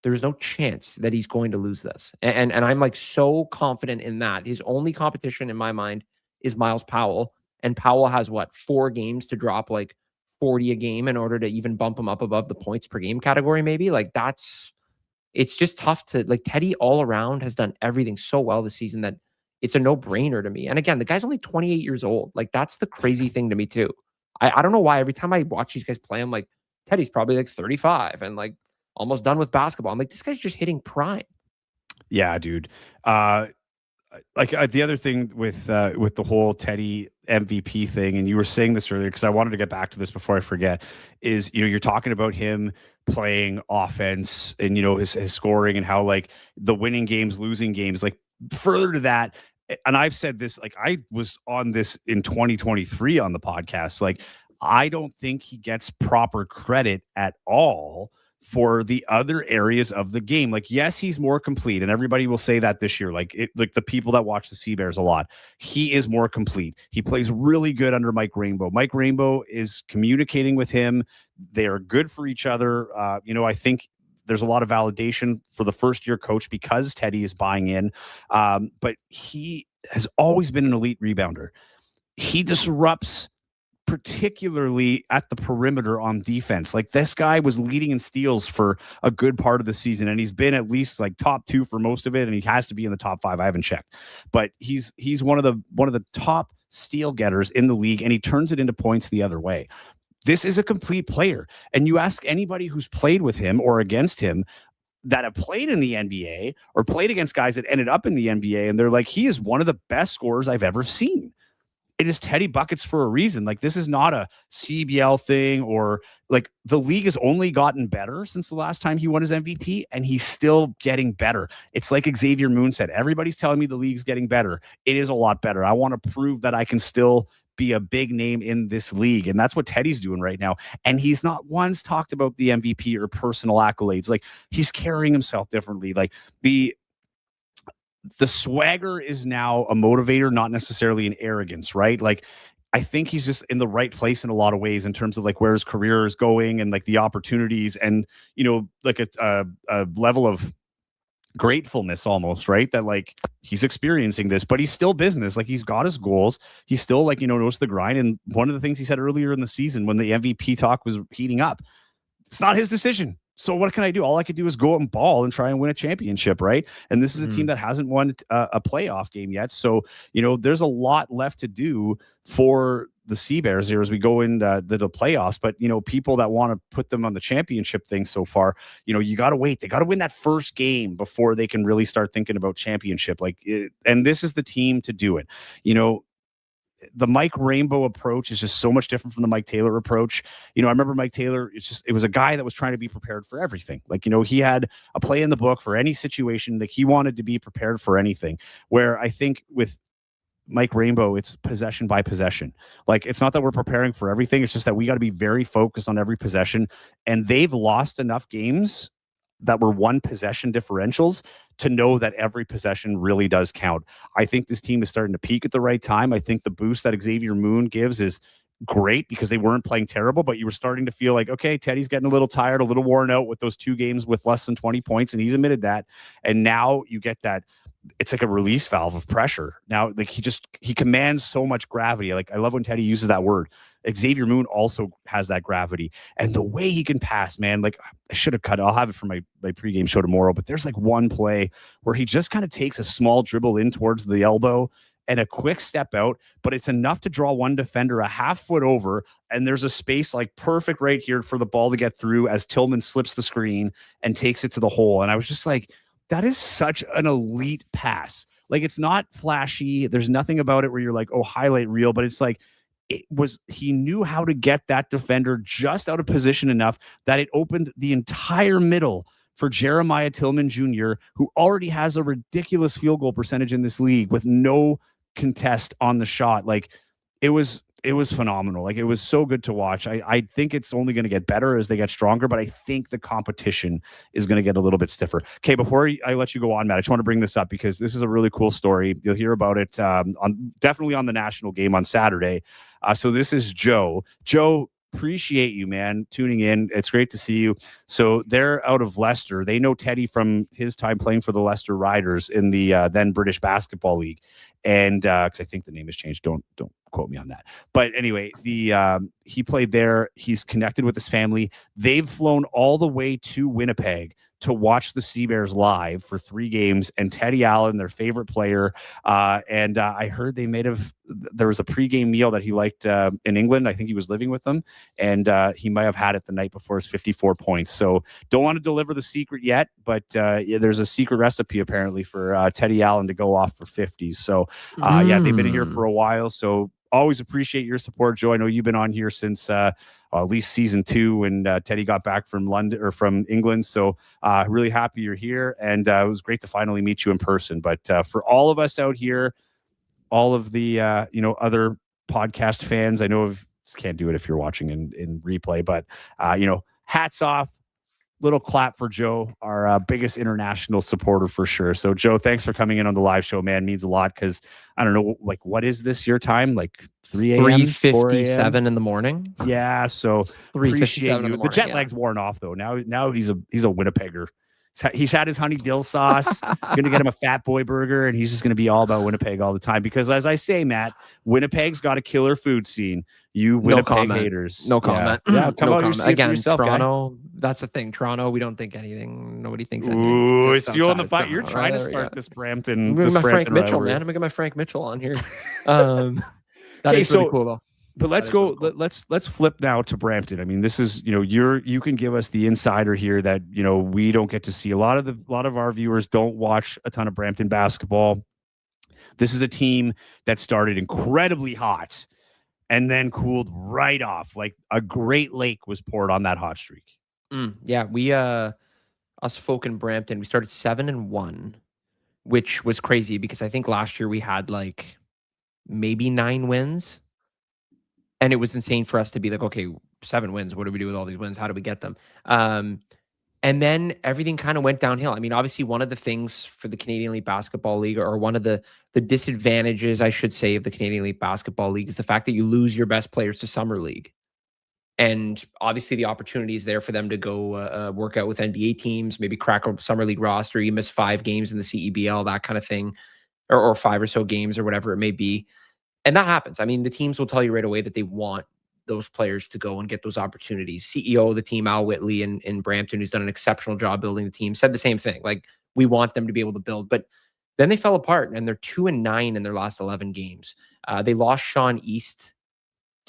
There's no chance that he's going to lose this. And I'm like so confident in that. His only competition in my mind is Miles Powell. And Powell has 4 games to drop like 40 a game in order to even bump him up above the points per game category, maybe. Like it's just tough to like Teddy all around has done everything so well this season that it's a no-brainer to me. And again, the guy's only 28 years old. Like that's the crazy thing to me too. I don't know why every time I watch these guys play, I'm like, Teddy's probably like 35 and like almost done with basketball. I'm like, this guy's just hitting prime. Yeah, dude. The other thing with the whole Teddy MVP thing, and you were saying this earlier because I wanted to get back to this before I forget, is you're talking about him playing offense and his scoring and how like the winning games, losing games, like further to that. And I've said this, like I was on this in 2023 on the podcast. Like I don't think he gets proper credit at all for the other areas of the game. Like, yes, he's more complete, and everybody will say that this year. Like the people that watch the Sea Bears a lot, he is more complete. He plays really good under Mike Rainbow. Mike Rainbow is communicating with him. They are good for each other. I think there's a lot of validation for the first-year coach because Teddy is buying in. But he has always been an elite rebounder. He disrupts particularly at the perimeter on defense. Like this guy was leading in steals for a good part of the season, and he's been at least like top 2 for most of it, and he has to be in the top 5. I haven't checked, but he's one of the top steal getters in the league, and he turns it into points the other way. This is a complete player, and you ask anybody who's played with him or against him that have played in the NBA or played against guys that ended up in the NBA, and they're like, he is one of the best scorers I've ever seen. It is Teddy buckets for a reason. Like this is not a CBL thing, or like the league has only gotten better since the last time he won his MVP, and he's still getting better. It's like Xavier Moon said, everybody's telling me the league's getting better. It is a lot better. I want to prove that I can still be a big name in this league. And that's what Teddy's doing right now. And he's not once talked about the MVP or personal accolades. Like he's carrying himself differently. Like the swagger is now a motivator, not necessarily an arrogance, right? Like, I think he's just in the right place in a lot of ways in terms of like where his career is going and like the opportunities and, like a level of gratefulness almost, right? That like he's experiencing this, but he's still business. Like he's got his goals. He's still like, knows the grind. And one of the things he said earlier in the season when the MVP talk was heating up, it's not his decision. So what can I do? All I could do is go out and ball and try and win a championship, right? And this is a team that hasn't won a playoff game yet. So, there's a lot left to do for the Sea Bears here as we go into the playoffs. But, people that want to put them on the championship thing so far, you got to wait. They got to win that first game before they can really start thinking about championship. And this is the team to do it. The Mike Rainbow approach is just so much different from the Mike Taylor approach. I remember Mike Taylor, it was a guy that was trying to be prepared for everything. Like, he had a play in the book for any situation. Like he wanted to be prepared for anything, where I think with Mike Rainbow, it's possession by possession. Like, it's not that we're preparing for everything. It's just that we got to be very focused on every possession. And they've lost enough games that were 1 possession differentials to know that every possession really does count. I think this team is starting to peak at the right time. I think the boost that Xavier Moon gives is great because they weren't playing terrible, but you were starting to feel like, okay, Teddy's getting a little tired, a little worn out with those 2 games with less than 20 points, and he's admitted that. And now you get that. It's like a release valve of pressure. Now, like he commands so much gravity. Like I love when Teddy uses that word. Xavier Moon also has that gravity. And the way he can pass, man, like I should have cut it. I'll have it for my pregame show tomorrow. But there's like one play where he just kind of takes a small dribble in towards the elbow and a quick step out, but it's enough to draw one defender a half foot over. And there's a space like perfect right here for the ball to get through as Tillman slips the screen and takes it to the hole. And I was just like, that is such an elite pass. Like, it's not flashy. There's nothing about it where you're like, oh, highlight reel, but it's like, he knew how to get that defender just out of position enough that it opened the entire middle for Jeremiah Tillman Jr., who already has a ridiculous field goal percentage in this league with no contest on the shot. Like, it was phenomenal. Like, it was so good to watch. I think it's only going to get better as they get stronger, but I think the competition is going to get a little bit stiffer. Okay, before I let you go on, Matt, I just want to bring this up because this is a really cool story. You'll hear about it definitely on the national game on Saturday. So this is Joe. Joe, appreciate you, man, tuning in. It's great to see you. So they're out of Leicester. They know Teddy from his time playing for the Leicester Riders in the then British Basketball League. And because I think the name has changed. Don't quote me on that. But anyway, he played there. He's connected with his family. They've flown all the way to Winnipeg to watch the Sea Bears live for 3 games, and Teddy Allen, their favorite player. And I heard there was a pregame meal that he liked in England. I think he was living with them, and he might have had it the night before his 54 points. So don't want to deliver the secret yet, but yeah, there's a secret recipe apparently for Teddy Allen to go off for 50. So yeah, they've been here for a while. So always appreciate your support, Joe. I know you've been on here since at least season 2 when Teddy got back from London or from England. So really happy you're here. And it was great to finally meet you in person. But for all of us out here, all of the, other podcast fans, I know can't do it if you're watching in replay, but, hats off. Little clap for Joe, our biggest international supporter for sure. So, Joe, thanks for coming in on the live show, man. Means a lot because I don't know, like, what is this your time? Like 3 a.m., 3:57 in the morning. Yeah, so 3:57 you. The jet lag's worn off though. Now he's a Winnipegger. He's had his honey dill sauce. Gonna get him a Fat Boy burger, and he's just gonna be all about Winnipeg all the time. Because as I say, Matt, Winnipeg's got a killer food scene. You Winnipeg haters, no comment. Yeah, come no out comment. Again, yourself, Toronto. Guy. That's the thing. Toronto, we don't think anything. Nobody thinks anything. Ooh, it's fueling the fight. You're trying to start this Brampton. I'm my Frank Mitchell, rivalry. man. I'm gonna get my Frank Mitchell on here. That is really cool though. But let's go. Really cool. Let's flip now to Brampton. I mean, this is you can give us the insider here that we don't get to see. A lot of our viewers don't watch a ton of Brampton basketball. This is a team that started incredibly hot and then cooled right off. Like a Great Lake was poured on that hot streak. Yeah, we us folk in Brampton, we started 7-1, which was crazy because I think last year we had like maybe 9 wins. And it was insane for us to be like, okay, 7 wins. What do we do with all these wins? How do we get them? And then everything kind of went downhill. I mean, obviously, one of the things for the Canadian Elite Basketball League, or one of the disadvantages, I should say, of the Canadian Elite Basketball League is the fact that you lose your best players to Summer League. And obviously, the opportunity is there for them to go work out with NBA teams, maybe crack a Summer League roster. You miss 5 games in the CEBL, that kind of thing, or 5 or so games or whatever it may be. And that happens. I mean, the teams will tell you right away that they want those players to go and get those opportunities. CEO of the team, Al Whitley in Brampton, who's done an exceptional job building the team, said the same thing. Like, we want them to be able to build. But then they fell apart, and they're 2-9 in their last 11 games. They lost Sean East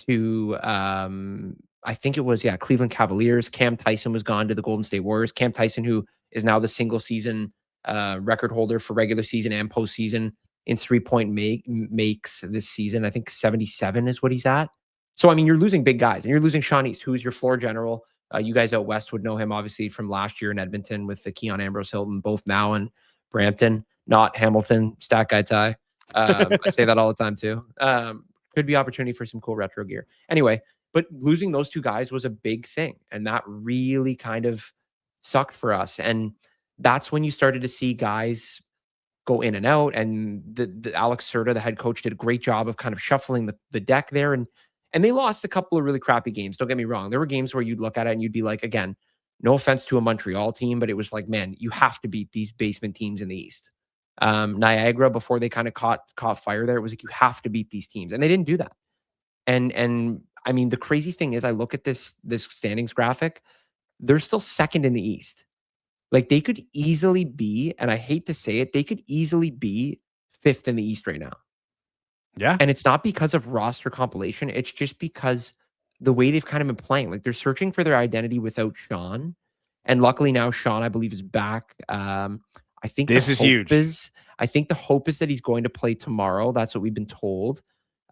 to, I think it was, Cleveland Cavaliers. Cam Tyson was gone to the Golden State Warriors. Cam Tyson, who is now the single season record holder for regular season and postseason in 3-point makes this season. I think 77 is what he's at. So, I mean, you're losing big guys, and you're losing Sean East, who's your floor general. You guys out west would know him, obviously, from last year in Edmonton with the Keon Ambrose Hilton, both now in Brampton, not Hamilton, stat guy tie. I say that all the time, too. Could be opportunity for some cool retro gear. Anyway, but losing those 2 guys was a big thing, and that really kind of sucked for us. And that's when you started to see guys go in and out, and the Alex Serta, the head coach, did a great job of kind of shuffling the deck there, and they lost a couple of really crappy games. Don't get me wrong. There were games where you'd look at it and you'd be like, again, no offense to a Montreal team, but it was like, man, you have to beat these basement teams in the East. Niagara, before they kind of caught fire there, it was like, you have to beat these teams, and they didn't do that. And I mean, the crazy thing is I look at this standings graphic, they're still second in the East. Like they could easily be, and I hate to say it, they could easily be fifth in the East right now. Yeah. And it's not because of roster compilation. It's just because the way they've kind of been playing. Like they're searching for their identity without Sean. And luckily now Sean, I believe, is back. I think this is huge. I think the hope is that he's going to play tomorrow. That's what we've been told.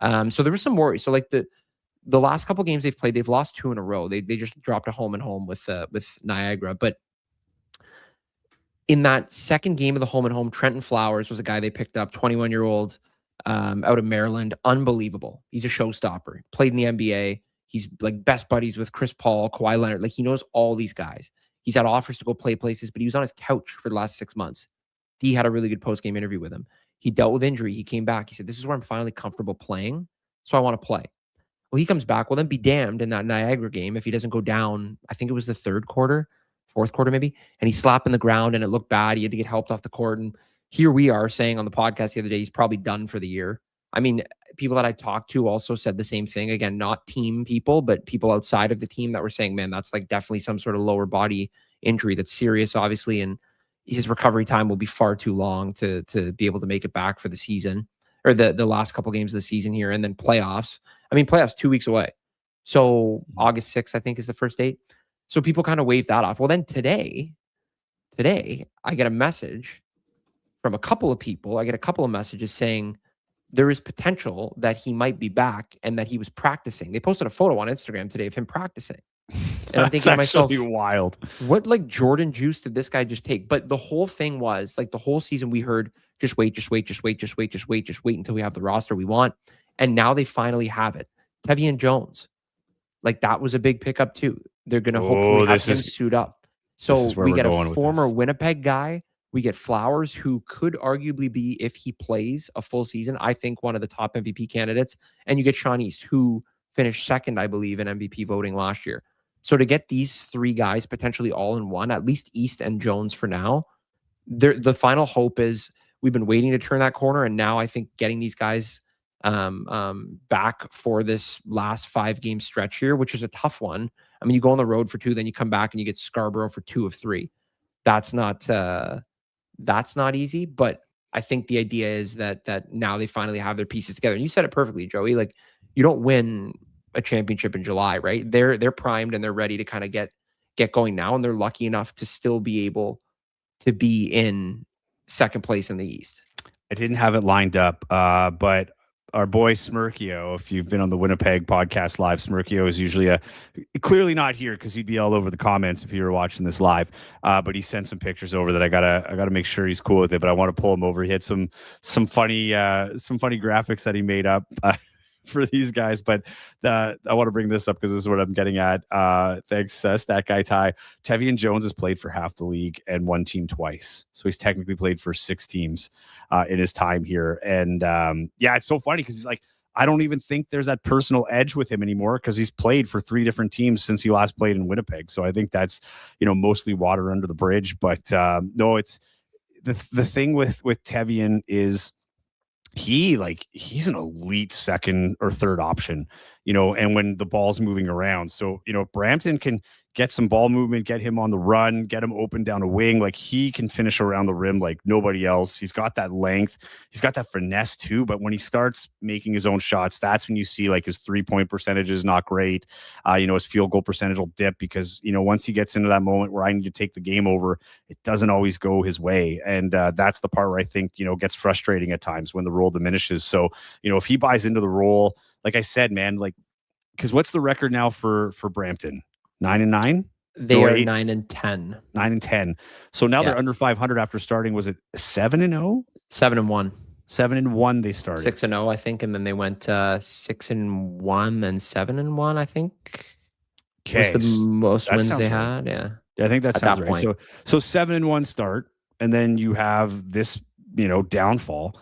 So there was some worry. So like the last couple games they've played, they've lost 2 in a row. They just dropped a home and home with Niagara. But in that second game of the home and home, Trenton Flowers was a guy they picked up, 21-year-old out of Maryland. Unbelievable. He's a showstopper. Played in the NBA. He's like best buddies with Chris Paul, Kawhi Leonard. Like he knows all these guys. He's had offers to go play places, but he was on his couch for the last 6 months. D had a really good post-game interview with him. He dealt with injury. He came back. He said, this is where I'm finally comfortable playing, so I want to play. Well, he comes back. Well, then be damned in that Niagara game if he doesn't go down. I think it was the fourth quarter maybe, and he's slapping the ground and it looked bad. He had to get helped off the court. And here we are saying on the podcast the other day, he's probably done for the year. I mean, people that I talked to also said the same thing. Again, not team people, but people outside of the team that were saying, man, that's like definitely some sort of lower body injury that's serious, obviously. And his recovery time will be far too long to be able to make it back for the season or the last couple games of the season here. And then playoffs. I mean, playoffs 2 weeks away. So August 6th, I think, is the first date. So people kind of wave that off. Well, then today, I get a message from a couple of people. I get a couple of messages saying there is potential that he might be back and that he was practicing. They posted a photo on Instagram today of him practicing. And I'm thinking to myself, wild. What like Jordan juice did this guy just take? But the whole thing was like the whole season we heard, just wait until we have the roster we want. And now they finally have it. Tevian Jones. Like that was a big pickup too. They're going to hopefully have him suit up. So we get a former Winnipeg guy. We get Flowers, who could arguably be, if he plays a full season, I think one of the top MVP candidates. And you get Sean East, who finished second, I believe, in MVP voting last year. So to get these 3 guys potentially all in one, at least East and Jones for now, the final hope is we've been waiting to turn that corner. And now I think getting these guys back for this last 5-game stretch here, which is a tough one. I mean, you go on the road for 2, then you come back and you get Scarborough for 2 of 3. That's not easy, but I think the idea is that now they finally have their pieces together. And you said it perfectly, Joey. Like you don't win a championship in July, right? They're primed and they're ready to kind of get going now, and they're lucky enough to still be able to be in second place in the East. I didn't have it lined up, but our boy Smirkio, if you've been on the Winnipeg podcast live, Smirkio is usually clearly not here because he'd be all over the comments if you were watching this live. But he sent some pictures over that I gotta make sure he's cool with it. But I want to pull him over. He had some funny graphics that he made up for these guys. But I want to bring this up because this is what I'm getting at. Thanks, Stat Guy Ty. Tevian Jones has played for half the league and one team twice. So he's technically played for 6 teams in his time here. And it's so funny because he's like, I don't even think there's that personal edge with him anymore because he's played for 3 different teams since he last played in Winnipeg. So I think that's, mostly water under the bridge. But no, it's the thing with Tevian is he's an elite second or third option, and when the ball's moving around. So, Brampton can get some ball movement, get him on the run, get him open down a wing. Like he can finish around the rim like nobody else. He's got that length. He's got that finesse too. But when he starts making his own shots, that's when you see like his 3-point percentage is not great. His field goal percentage will dip because, once he gets into that moment where I need to take the game over, it doesn't always go his way. And that's the part where I think, gets frustrating at times when the role diminishes. So, if he buys into the role, like I said, man, like, because what's the record now for Brampton? 9-9? They are 9-10. 9-10. So now they're under 500 after starting. Was it 7-0? 7-1. 7-1 they started. 6-0, I think, and then they went 6-1 and 7-1, I think. Okay. Was the most wins they had. Yeah. I think that sounds right. So 7-1 start, and then you have this, downfall.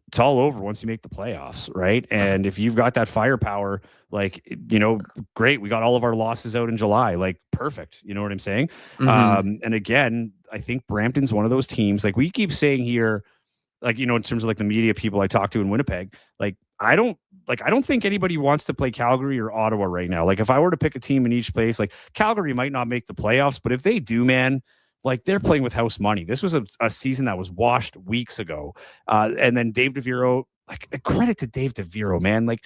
It's all over once you make the playoffs, right? And if you've got that firepower, like, great. We got all of our losses out in July. Like, perfect. You know what I'm saying? Mm-hmm. And again, I think Brampton's one of those teams. Like we keep saying here, like, in terms of like the media people I talk to in Winnipeg, like I don't like, I don't think anybody wants to play Calgary or Ottawa right now. Like, if I were to pick a team in each place, like Calgary might not make the playoffs, but if they do, man, like they're playing with house money. This was a season that was washed weeks ago. And then Dave DeViro, like, credit to Dave DeViro, man. Like,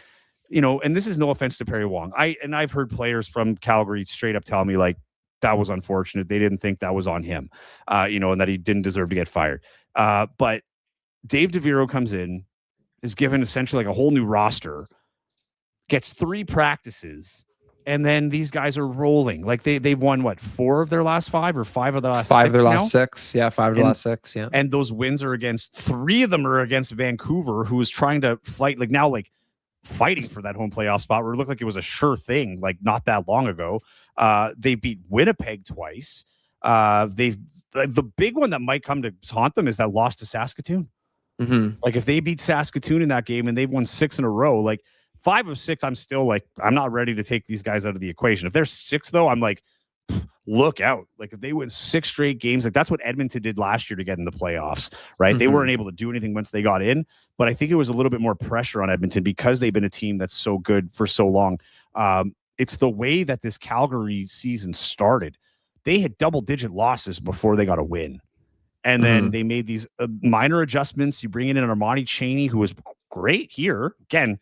and this is no offense to Perry Wong. I've heard players from Calgary straight up tell me, like, that was unfortunate. They didn't think that was on him, and that he didn't deserve to get fired. But Dave DeViro comes in, is given essentially like a whole new roster, gets 3 practices, and then these guys are rolling. Like they've won what, 4 of their last 5 or 5 of the last 5 6 of their now? last 6. Yeah, 5 of the last 6. Yeah. And those wins are against 3 of them are against Vancouver, who is trying to fight, like now, like fighting for that home playoff spot where it looked like it was a sure thing, like not that long ago. They beat Winnipeg twice. The big one that might come to haunt them is that loss to Saskatoon. Mm-hmm. Like if they beat Saskatoon in that game and they've won 6 in a row, like 5 of 6, I'm still like, I'm not ready to take these guys out of the equation. If they're 6 though, I'm like, look out. Like if they win 6 straight games, like that's what Edmonton did last year to get in the playoffs, right? Mm-hmm. They weren't able to do anything once they got in, but I think it was a little bit more pressure on Edmonton because they've been a team that's so good for so long. It's the way that this Calgary season started. They had double-digit losses before they got a win. And then they made these minor adjustments. You bring in an Armani Chaney, who was great here. Again,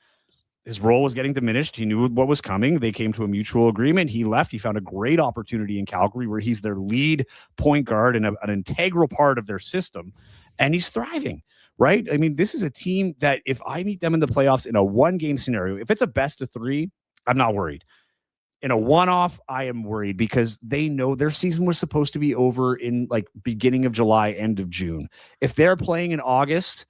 his role was getting diminished. He knew what was coming. They came to a mutual agreement. He left. He found a great opportunity in Calgary where he's their lead point guard and an integral part of their system. And he's thriving, right? I mean, this is a team that if I meet them in the playoffs in a 1-game scenario, if it's a best of 3, I'm not worried. In a one-off, I am worried because they know their season was supposed to be over in like beginning of July, end of June. If they're playing in August,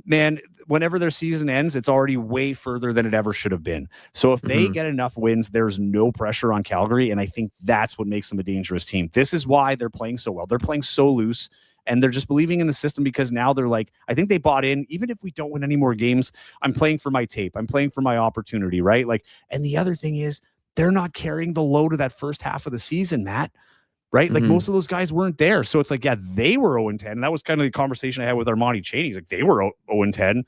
man, whenever their season ends, it's already way further than it ever should have been. So if they get enough wins, there's no pressure on Calgary, and I think that's what makes them a dangerous team. This is why they're playing so well. They're playing so loose, and they're just believing in the system because now they're like, I think they bought in, even if we don't win any more games, I'm playing for my tape. I'm playing for my opportunity, right? Like, and the other thing is, they're not carrying the load of that first half of the season, Matt, right? Like most of those guys weren't there. So it's like, yeah, they were 0-10. And that was kind of the conversation I had with Armani Chaney. He's like, they were 0-10.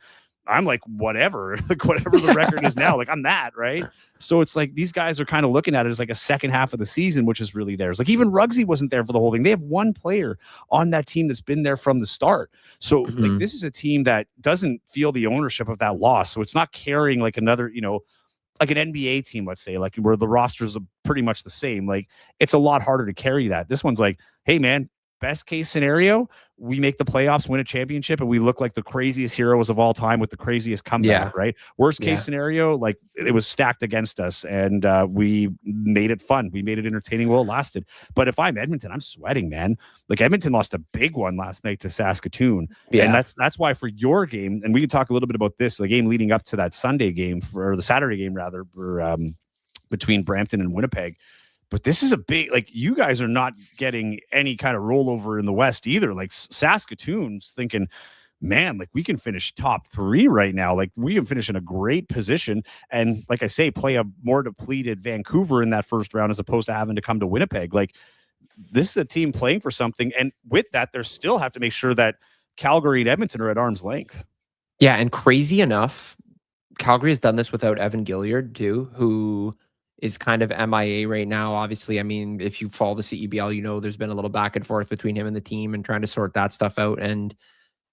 I'm like, whatever, like whatever the record is now, like I'm that, right? So it's like, these guys are kind of looking at it as like a second half of the season, which is really theirs. Like even Ruggsy wasn't there for the whole thing. They have 1 player on that team that's been there from the start. So like, this is a team that doesn't feel the ownership of that loss. So it's not carrying like another, like an NBA team, let's say, like where the rosters are pretty much the same. Like it's a lot harder to carry that. This one's like, hey man, best case scenario, we make the playoffs, win a championship, and we look like the craziest heroes of all time with the craziest comeback, right? Worst case scenario, like it was stacked against us, and we made it fun. We made it entertaining while it lasted. But if I'm Edmonton, I'm sweating, man. Like Edmonton lost a big one last night to Saskatoon, and that's why for your game, and we can talk a little bit about this, the game leading up to that Sunday game, or the Saturday game rather, for between Brampton and Winnipeg. But this is a big, like, you guys are not getting any kind of rollover in the West either. Like, Saskatoon's thinking, man, like, we can finish top 3 right now. Like, we can finish in a great position. And, like I say, play a more depleted Vancouver in that first round as opposed to having to come to Winnipeg. Like, this is a team playing for something. And with that, they still have to make sure that Calgary and Edmonton are at arm's length. Yeah, and crazy enough, Calgary has done this without Evan Gilliard, too, who is kind of MIA right now. Obviously, I mean, if you follow the CEBL, there's been a little back and forth between him and the team and trying to sort that stuff out. And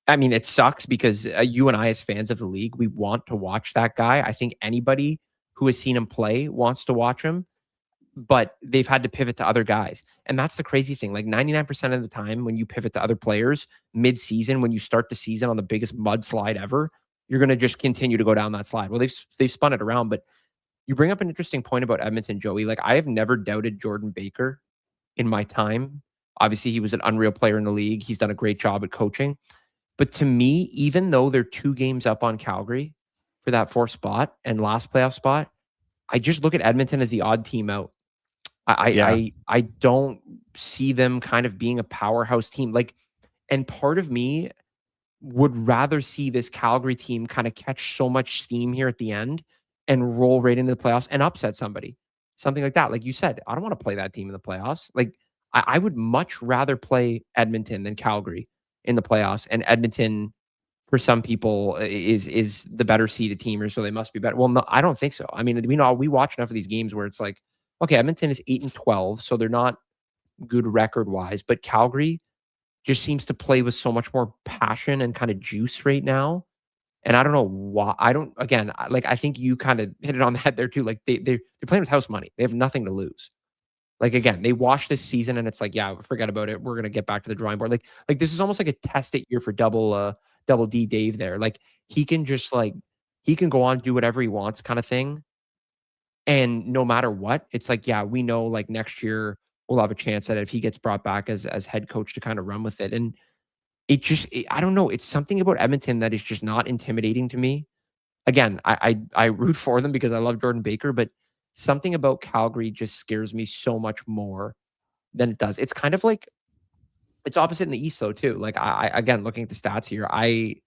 I mean, it sucks because you and I, as fans of the league, we want to watch that guy. I think anybody who has seen him play wants to watch him, but they've had to pivot to other guys. And that's the crazy thing. Like 99% of the time when you pivot to other players mid-season, when you start the season on the biggest mudslide ever, you're going to just continue to go down that slide. Well, they've spun it around, but you bring up an interesting point about Edmonton, Joey. Like, I have never doubted Jordan Baker in my time. Obviously, he was an unreal player in the league. He's done a great job at coaching. But to me, even though they're 2 games up on Calgary for that 4th spot and last playoff spot, I just look at Edmonton as the odd team out. I don't see them kind of being a powerhouse team. Like, and part of me would rather see this Calgary team kind of catch so much steam here at the end and roll right into the playoffs and upset somebody. Something like that. Like you said, I don't want to play that team in the playoffs. Like, I would much rather play Edmonton than Calgary in the playoffs, and Edmonton for some people is the better seeded team, or so they must be better. Well, no, I don't think so. I mean, we watch enough of these games where it's like, okay, Edmonton is 8-12, so they're not good record wise, but Calgary just seems to play with so much more passion and kind of juice right now. And I don't know why. I think you kind of hit it on the head there too. Like they're playing with house money. They have nothing to lose. Like again, they watched this season and it's like, yeah, forget about it. We're gonna get back to the drawing board. Like this is almost like a test it year for double D Dave there. Like he can just he can go on, do whatever he wants kind of thing. And no matter what, it's like, yeah, we know like next year we'll have a chance at it if he gets brought back as head coach to kind of run with it. And I don't know. It's something about Edmonton that is just not intimidating to me. Again, I root for them because I love Jordan Baker, but something about Calgary just scares me so much more than it does. It's kind of like it's opposite in the East though too. Like I again looking at the stats here, I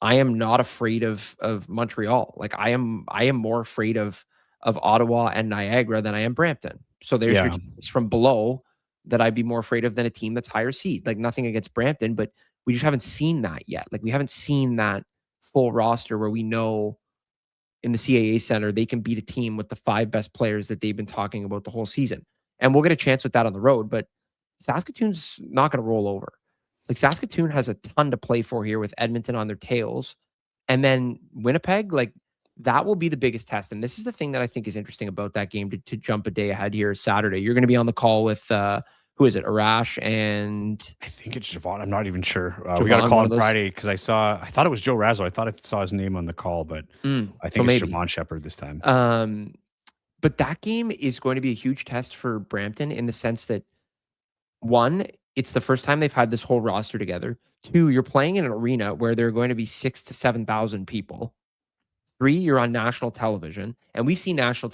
am not afraid of Montreal. Like I am more afraid of Ottawa and Niagara than I am Brampton. So there's your teams from below that I'd be more afraid of than a team that's higher seed. Like nothing against Brampton, but we just haven't seen that yet. Like we haven't seen that full roster where we know in the CAA Center they can beat a team with the 5 best players that they've been talking about the whole season. And we'll get a chance with that on the road, but Saskatoon's not going to roll over. Like Saskatoon has a ton to play for here with Edmonton on their tails. And then Winnipeg, like that will be the biggest test. And this is the thing that I think is interesting about that game to jump a day ahead here Saturday. You're going to be on the call with, who is it? Arash and I think it's Javon. I'm not even sure. We got a call on Friday because I thought it was Joe Razzo. I thought I saw his name on the call, but I think it's Javon Shepard this time. But that game is going to be a huge test for Brampton in the sense that one, it's the first time they've had this whole roster together. 2, you're playing in an arena where there are going to be 6,000 to 7,000 people. 3, you're on national television. And we've seen nationally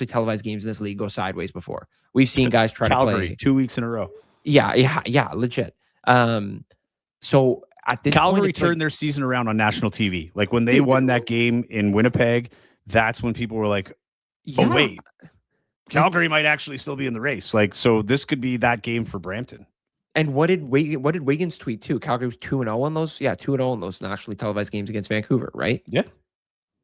televised games in this league go sideways before. We've seen guys try Calgary, to play 2 weeks in a row. Yeah, legit. So at this Calgary point, turned their season around on national TV. Like when they won that game in Winnipeg, that's when people were like, oh, wait. Calgary might actually still be in the race. Like, so this could be that game for Brampton. And what did Wiggins tweet too? Calgary was 2-0 on those. Yeah, 2-0 on those nationally televised games against Vancouver, right? Yeah.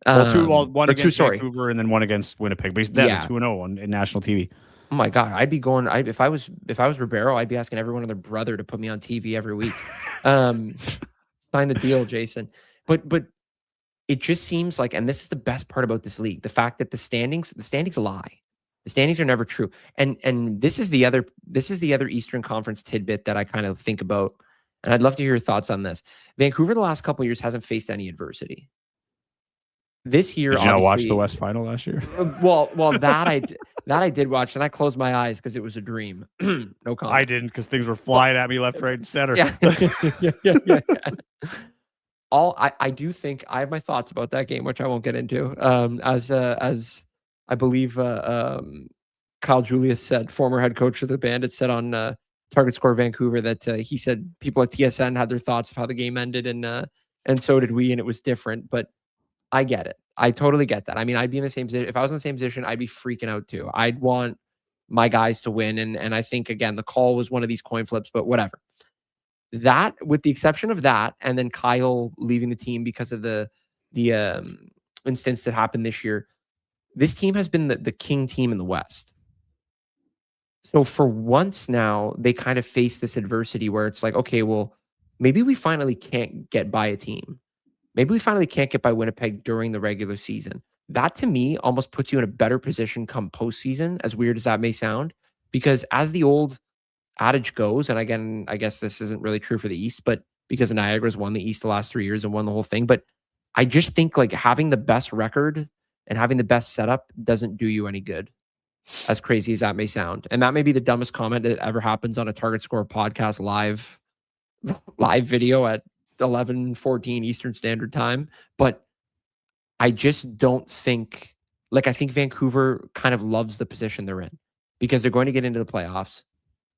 One against Vancouver and then one against Winnipeg. But yeah, 2-0 in national TV. Oh my God, I'd be going. If I was Ribeiro, I'd be asking everyone and their brother to put me on TV every week. Sign the deal, Jason. But it just seems like, and this is the best part about this league, the fact that the standings lie. The standings are never true. And this is the other Eastern Conference tidbit that I kind of think about. And I'd love to hear your thoughts on this. Vancouver the last couple of years hasn't faced any adversity. This year, did you not watch the West Final last year? Well, that I did watch, and I closed my eyes because it was a dream. No comment. I didn't because things were flying at me left, right, and center. Yeah. I do think I have my thoughts about that game, which I won't get into. As I believe Kyle Julius said, former head coach of the Bandits, said on Target Score Vancouver that he said people at TSN had their thoughts of how the game ended, and so did we, and it was different. But I get it. I totally get that. I mean, I'd be in the same position. If I was in the same position, I'd be freaking out too. I'd want my guys to win, and I think again the call was one of these coin flips, but whatever. That, with the exception of that, and then Kyle leaving the team because of the instance that happened this year. This team has been the king team in the West. So for once now, they kind of face this adversity where it's like, okay, well, maybe we finally can't get by a team. Maybe we finally can't get by Winnipeg during the regular season. That, to me, almost puts you in a better position come postseason, as weird as that may sound, because as the old adage goes, and again, I guess this isn't really true for the East, but because Niagara's won the East the last 3 years and won the whole thing, but I just think like having the best record and having the best setup doesn't do you any good, as crazy as that may sound. And that may be the dumbest comment that ever happens on a Target Score podcast live video at 11:14 Eastern Standard Time. But I just don't think, like, I think Vancouver kind of loves the position they're in because they're going to get into the playoffs.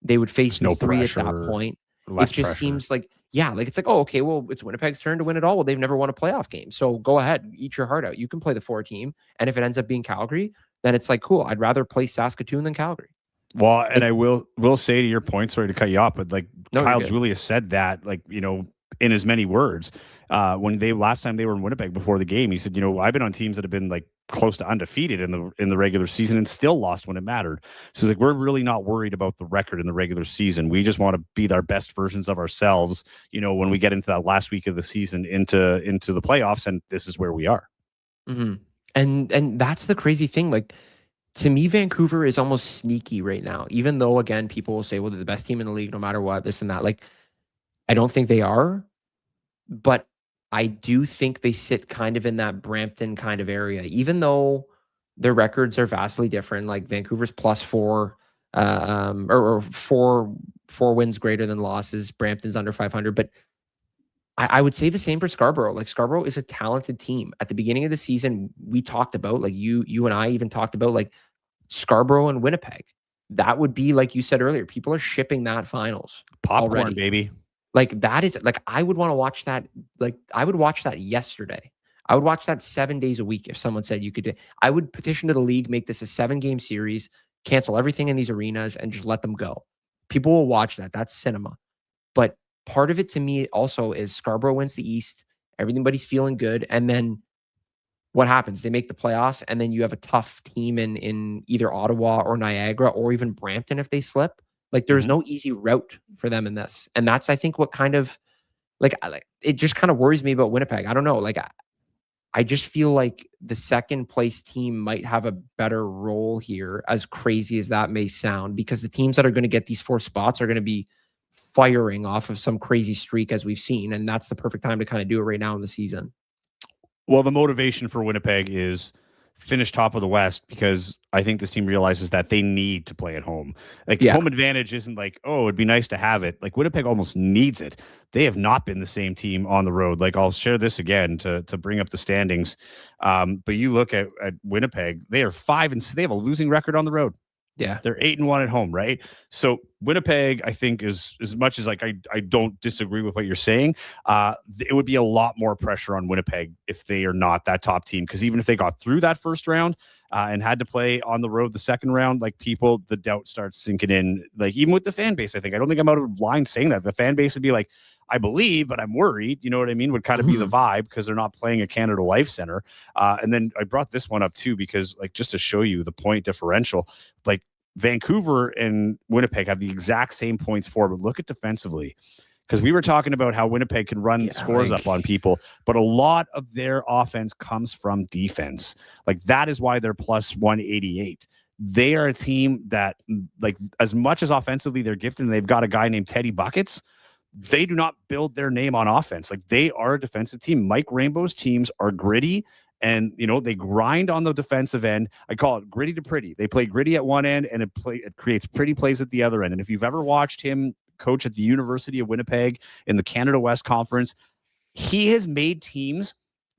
They would face no three pressure, at that point. It just pressure. Seems like, yeah, like it's like, oh, okay, well, it's Winnipeg's turn to win it all. Well, they've never won a playoff game. So go ahead, eat your heart out. You can play the 4 team. And if it ends up being Calgary, then it's like, cool, I'd rather play Saskatoon than Calgary. Well, and I will say to your point, sorry to cut you off, but like Kyle Julius said that, like, you know, in as many words. When last time they were in Winnipeg before the game, he said, I've been on teams that have been like close to undefeated in the regular season and still lost when it mattered. So he's like, we're really not worried about the record in the regular season. We just want to be our best versions of ourselves, when we get into that last week of the season into the playoffs, and this is where we are. Mm-hmm. And that's the crazy thing. Like, to me, Vancouver is almost sneaky right now, even though, again, people will say, well, they're the best team in the league no matter what, this and that. Like, I don't think they are, but I do think they sit kind of in that Brampton kind of area, even though their records are vastly different. Like, Vancouver's +4, or four wins greater than losses. Brampton's under 500, but I would say the same for Scarborough. Like, Scarborough is a talented team. At the beginning of the season, we talked about, like, you and I even talked about, like, Scarborough and Winnipeg. That would be, like you said earlier, people are shipping that finals. Popcorn, already. baby. Like, that is, like, I would want to watch that. Like, I would watch that yesterday. I would watch that 7 days a week if someone said you could do. I would petition to the league, make this a 7-game series, cancel everything in these arenas, and just let them go. People will watch that. That's cinema. But part of it to me also is Scarborough wins the East. Everybody's feeling good. And then what happens? They make the playoffs, and then you have a tough team in either Ottawa or Niagara or even Brampton if they slip. Like, there's no easy route for them in this. And that's, I think, what kind of, like it just kind of worries me about Winnipeg. I don't know. Like, I just feel like the second place team might have a better role here, as crazy as that may sound, because the teams that are going to get these 4 spots are going to be firing off of some crazy streak, as we've seen. And that's the perfect time to kind of do it right now in the season. Well, the motivation for Winnipeg is finish top of the West, because I think this team realizes that they need to play at home. Like, home advantage isn't like, oh, it'd be nice to have it. Like, Winnipeg almost needs it. They have not been the same team on the road. Like, I'll share this again to bring up the standings. But you look at Winnipeg, they are 5 and they have a losing record on the road. Yeah. They're 8-1 at home, right? So Winnipeg, I think, is, as much as like I don't disagree with what you're saying, it would be a lot more pressure on Winnipeg if they are not that top team. Because even if they got through that first round and had to play on the road the second round, like, the doubt starts sinking in. Like, even with the fan base, I don't think I'm out of line saying that. The fan base would be like, I believe, but I'm worried. You know what I mean? Would kind of be the vibe, because they're not playing a Canada Life Center. And then I brought this one up too, because, like, just to show you the point differential, like, Vancouver and Winnipeg have the exact same points for, but look at defensively. Because we were talking about how Winnipeg can run scores up on people, but a lot of their offense comes from defense. Like, that is why they're +188. They are a team that, like, as much as offensively they're gifted, and they've got a guy named Teddy Buckets, they do not build their name on offense. Like, they are a defensive team. Mike Rainbow's teams are gritty, and they grind on the defensive end. I call it gritty to pretty. They play gritty at one end, and it creates pretty plays at the other end. And if you've ever watched him coach at the University of Winnipeg in the Canada West Conference, he has made teams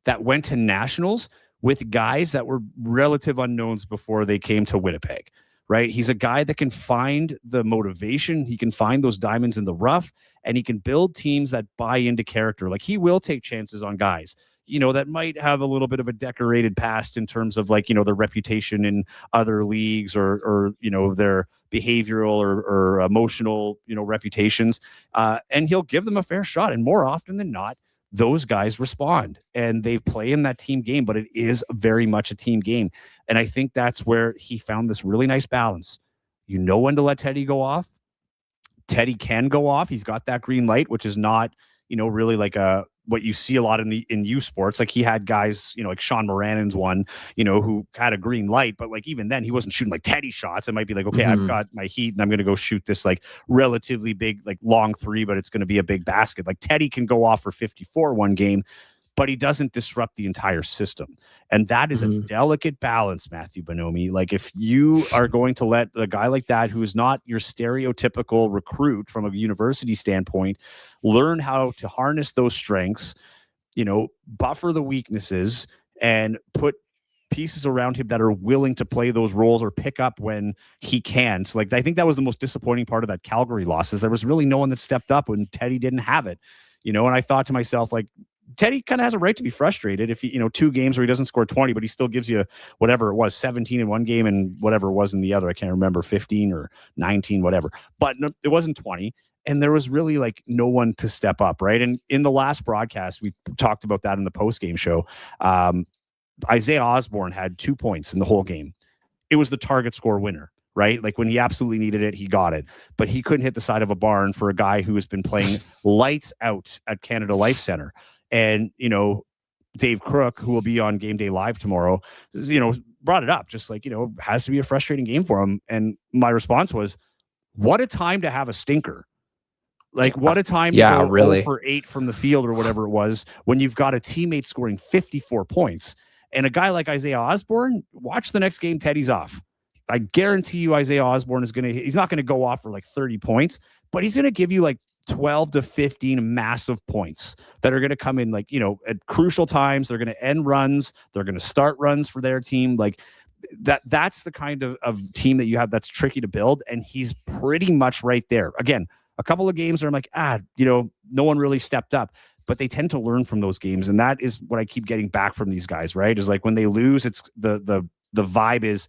that went to nationals with guys that were relative unknowns before they came to Winnipeg. Right? He's a guy that can find the motivation. He can find those diamonds in the rough, and he can build teams that buy into character. Like, he will take chances on guys, that might have a little bit of a decorated past in terms of, like, their reputation in other leagues or their behavioral or emotional, reputations. And he'll give them a fair shot. And more often than not, those guys respond and they play in that team game, but it is very much a team game. And I think that's where he found this really nice balance. You know when to let Teddy go off. Teddy can go off. He's got that green light, which is not, really like what you see a lot in U sports. Like, he had guys, like Sean Moranin's one, who had a green light, but, like, even then he wasn't shooting like Teddy shots. It might be like, okay, I've got my heat and I'm going to go shoot this, like, relatively big, like, long 3, but it's going to be a big basket. Like, Teddy can go off for 54 one game, but he doesn't disrupt the entire system. And that is a delicate balance, Matthew Bonomi. Like, if you are going to let a guy like that, who is not your stereotypical recruit from a university standpoint, learn how to harness those strengths, buffer the weaknesses, and put pieces around him that are willing to play those roles or pick up when he can. So, like, I think that was the most disappointing part of that Calgary loss, is there was really no one that stepped up when Teddy didn't have it, and I thought to myself, like, Teddy kind of has a right to be frustrated if he, 2 games where he doesn't score 20, but he still gives you whatever it was, 17 in one game and whatever it was in the other. I can't remember, 15 or 19, whatever. But no, it wasn't 20. And there was really like no one to step up, right? And in the last broadcast, we talked about that in the post-game show. Isaiah Osborne had 2 points in the whole game. It was the target score winner, right? Like when he absolutely needed it, he got it. But he couldn't hit the side of a barn for a guy who has been playing lights out at Canada Life Center. And, Dave Crook, who will be on Game Day Live tomorrow, brought it up, just like, has to be a frustrating game for him. And my response was, what a time to have a stinker. Like, what a time to go really 0 for 8 from the field or whatever it was when you've got a teammate scoring 54 points. And a guy like Isaiah Osborne, watch the next game Teddy's off. I guarantee you Isaiah Osborne he's not going to go off for like 30 points, but he's going to give you like 12 to 15 massive points that are going to come in like, at crucial times. They're going to end runs. They're going to start runs for their team. Like that's the kind of team that you have that's tricky to build. And he's pretty much right there. Again, a couple of games where I'm like, no one really stepped up, but they tend to learn from those games. And that is what I keep getting back from these guys, right? Is like when they lose, it's the vibe is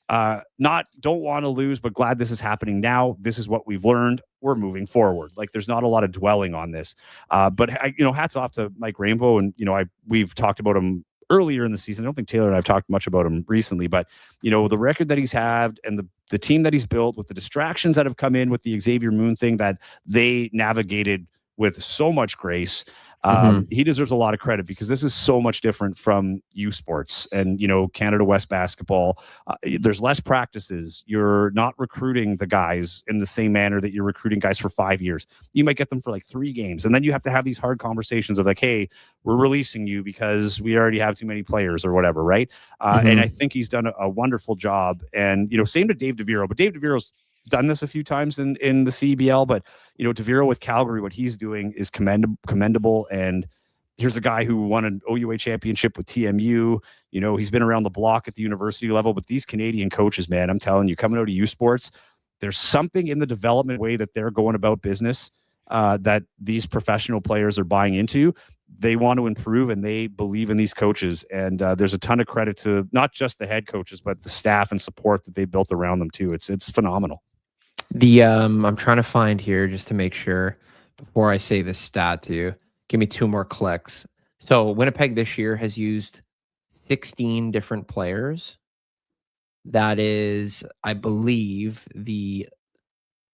don't want to lose, but glad this is happening now. This is what we've learned. We're moving forward. Like there's not a lot of dwelling on this. But hats off to Mike Rainbow. And, we've talked about him earlier in the season. I don't think Taylor and I've talked much about him recently, but the record that he's had and the team that he's built with the distractions that have come in with the Xavier Moon thing that they navigated with so much grace. He deserves a lot of credit because this is so much different from U Sports and, Canada West basketball. There's less practices. You're not recruiting the guys in the same manner that you're recruiting guys for 5 years. You might get them for like 3 games. And then you have to have these hard conversations of like, hey, we're releasing you because we already have too many players or whatever. Right. And I think he's done a wonderful job. And, same to Dave DeViro, but Dave DeViro's done this a few times in the CBL, but DeViro with Calgary, what he's doing is commendable. And here's a guy who won an OUA championship with TMU. He's been around the block at the university level, but these Canadian coaches, man, I'm telling you, coming out of U Sports, there's something in the development way that they're going about business that these professional players are buying into. They want to improve and they believe in these coaches. And there's a ton of credit to not just the head coaches, but the staff and support that they built around them too. It's phenomenal. I'm trying to find here just to make sure before I say this stat to you. Give me 2 more clicks. So Winnipeg this year has used 16 different players. That is, I believe, the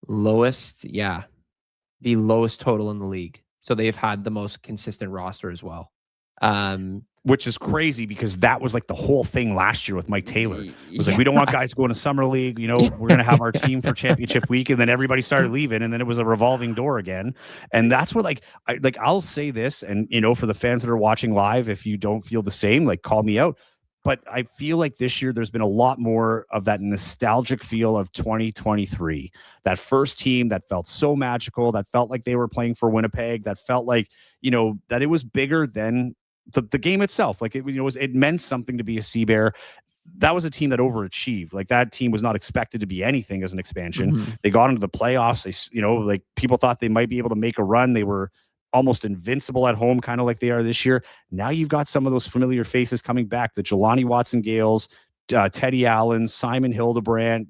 lowest total in the league. So they've had the most consistent roster as well. Which is crazy because that was like the whole thing last year with Mike Taylor. It was like, we don't want guys going to summer league. We're going to have our team for championship week. And then everybody started leaving and then it was a revolving door again. And that's what I'll say this. And, for the fans that are watching live, if you don't feel the same, like call me out. But I feel like this year there's been a lot more of that nostalgic feel of 2023. That first team that felt so magical, that felt like they were playing for Winnipeg, that felt like, that it was bigger than the game itself. Like it meant something to be a Sea Bear. That was a team that overachieved. Like that team was not expected to be anything as an expansion. They got into the playoffs. They, people thought they might be able to make a run. They were almost invincible at home, kind of like they are this year. Now you've got some of those familiar faces coming back, the Jelani Watson-Gales, Teddy Allen, Simon Hildebrand,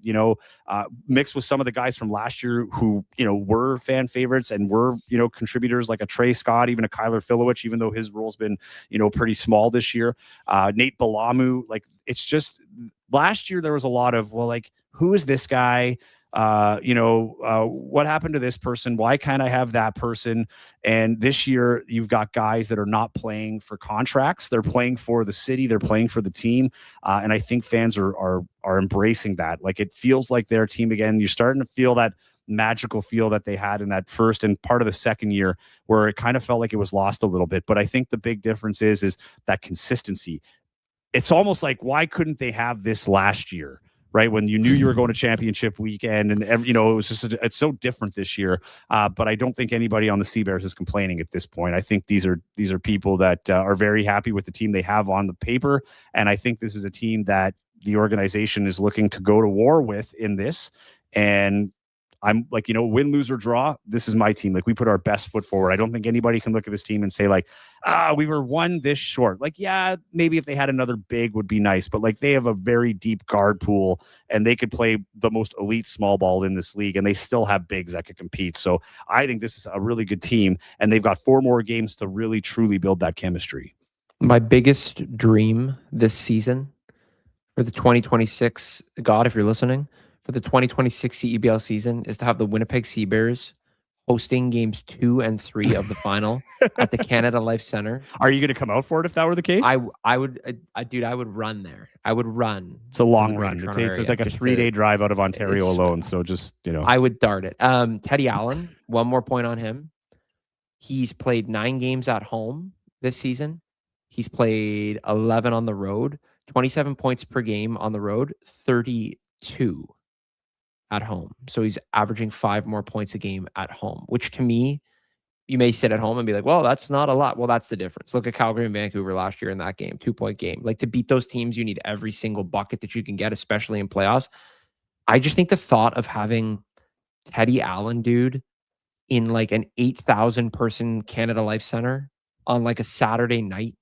mixed with some of the guys from last year who, were fan favorites and were, contributors like a Trey Scott, even a Kyler Filowich, even though his role's been, pretty small this year. Nate Balamu, like it's just last year there was a lot of, who is this guy? What happened to this person? Why can't I have that person? And this year you've got guys that are not playing for contracts. They're playing for the city. They're playing for the team. And I think fans are embracing that. Like it feels like their team again. You're starting to feel that magical feel that they had in that first and part of the second year where it kind of felt like it was lost a little bit. But I think the big difference is that consistency. It's almost like, why couldn't they have this last year? Right, when you knew you were going to championship weekend, and it was just it's so different this year. But I don't think anybody on the Sea Bears is complaining at this point. I think these are people that are very happy with the team they have on the paper, and I think this is a team that the organization is looking to go to war with in this. And I'm like, win, lose, or draw, this is my team. Like, we put our best foot forward. I don't think anybody can look at this team and say, like, we were one this short. Like, yeah, maybe if they had another big would be nice, but like they have a very deep guard pool and they could play the most elite small ball in this league and they still have bigs that could compete. So I think this is a really good team and they've got 4 more games to really truly build that chemistry. My biggest dream this season for the 2026, God, if you're listening, for the 2026 CEBL season is to have the Winnipeg Sea Bears hosting games 2 and 3 of the final at the Canada Life Center. Are you going to come out for it if that were the case? I would, dude, I would run there. I would run. It's a long run. It's like a 3-day drive out of Ontario alone. So just, I would dart it. Teddy Allen, one more point on him. He's played 9 games at home this season. He's played 11 on the road, 27 points per game on the road, 32 at home. So he's averaging 5 more points a game at home, which to me, you may sit at home and be like, well, that's not a lot. Well, that's the difference. Look at Calgary and Vancouver last year in that game, 2-point game. Like, to beat those teams, you need every single bucket that you can get, especially in playoffs. I just think the thought of having Teddy Allen, dude, in like an 8,000 person Canada Life Center on like a Saturday night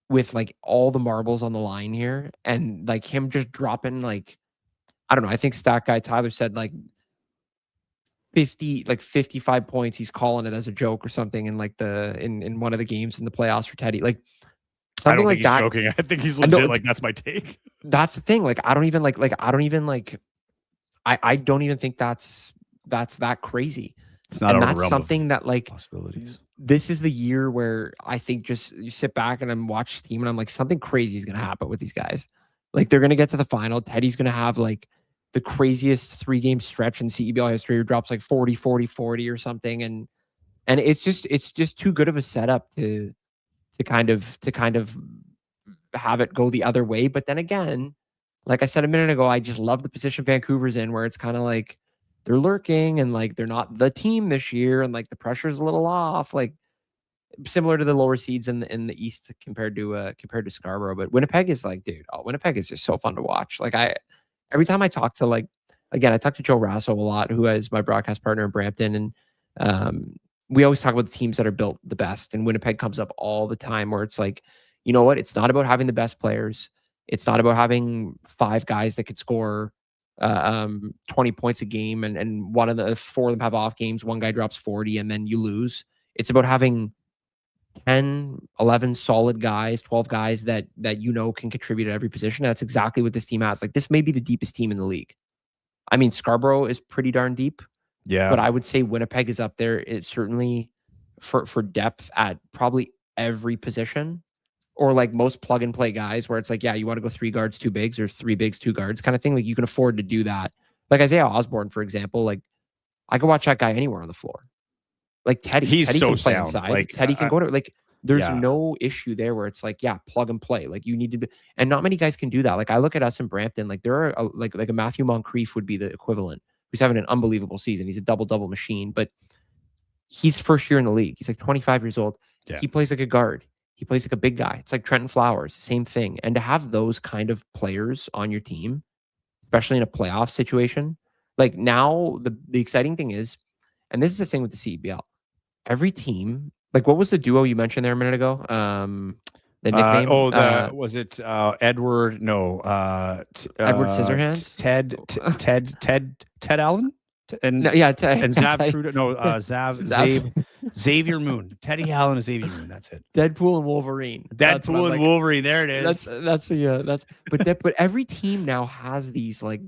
with like all the marbles on the line here and like him just dropping like, I don't know. I think stat guy Tyler said like 55 points. He's calling it as a joke or something in like in one of the games in the playoffs for Teddy. Like something like that. Joking. I think he's legit. Like, that's my take. That's the thing. Like, I don't even think that's that crazy. It's not, and that's something that like possibilities. This is the year where I think just you sit back and I'm watching team and I'm like, something crazy is going to happen with these guys. Like, they're going to get to the final. Teddy's going to have like the craziest 3-game stretch in CEBL history where he drops like 40, 40, 40 or something. And it's just too good of a setup to kind of have it go the other way. But then again, like I said a minute ago, I just love the position Vancouver's in where it's kind of like they're lurking and like they're not the team this year and like the pressure's a little off, like similar to the lower seeds in the East compared to Scarborough. But Winnipeg is like, dude, Winnipeg is just so fun to watch. Like, every time I talk to I talk to Joe Rasso a lot, who is my broadcast partner in Brampton, and we always talk about the teams that are built the best. And Winnipeg comes up all the time where it's like, you know what? It's not about having the best players. It's not about having 5 guys that could score 20 points a game and one of the 4 of them have off games. One guy drops 40 and then you lose. It's about having 10, 11 solid guys, 12 guys that can contribute at every position. That's exactly what this team has. Like, this may be the deepest team in the league. I mean, Scarborough is pretty darn deep. Yeah. But I would say Winnipeg is up there. It's certainly for depth at probably every position, or like most plug and play guys where it's like, yeah, you want to go 3 guards, 2 bigs, or 3 bigs, 2 guards kind of thing. Like, you can afford to do that. Like Isaiah Osborne, for example, like I could watch that guy anywhere on the floor. Like Teddy so can play sound. inside. Like, Teddy can go to like, there's no issue there where it's like, yeah, plug and play. Like, you need to be, and not many guys can do that. Like, I look at us in Brampton, like there are like a Matthew Moncrief would be the equivalent, who's having an unbelievable season. He's a double machine, but he's first year in the league. He's like 25 years old. Yeah. He plays like a guard. He plays like a big guy. It's like Trenton Flowers, same thing. And to have those kind of players on your team, especially in a playoff situation, like now the exciting thing is, and this is the thing with the CEBL, every team, like what was the duo you mentioned there a minute ago? The nickname? Was it Edward? No. Edward Scissorhands? Ted Allen? And Zav Trudeau. No, Xavier Moon. Teddy Allen and Xavier Moon. That's it. Deadpool and Wolverine. Wolverine. There it is. But every team now has these like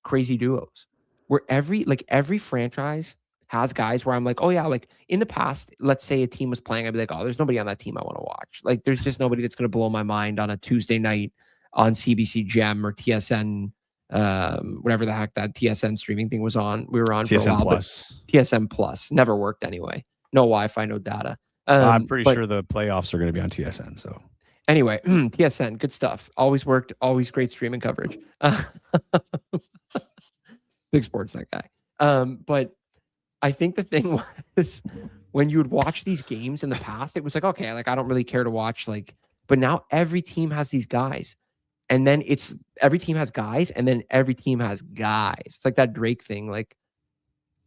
crazy duos where every franchise has guys where I'm like, oh yeah, like in the past, let's say a team was playing, I'd be like, oh, there's nobody on that team I want to watch. Like, there's just nobody that's going to blow my mind on a Tuesday night on CBC Gem or TSN, whatever the heck that TSN streaming thing was on. We were on TSN for a while, Plus. TSN Plus never worked anyway. No Wi-Fi, no data. I'm pretty sure the playoffs are going to be on TSN. So anyway, TSN, good stuff. Always worked. Always great streaming coverage. Big sports, that guy. But I think the thing was when you would watch these games in the past, it was like, okay, like I don't really care to watch, like, but now every team has these guys. And then every team has guys, and then every team has guys. It's like that Drake thing. Like,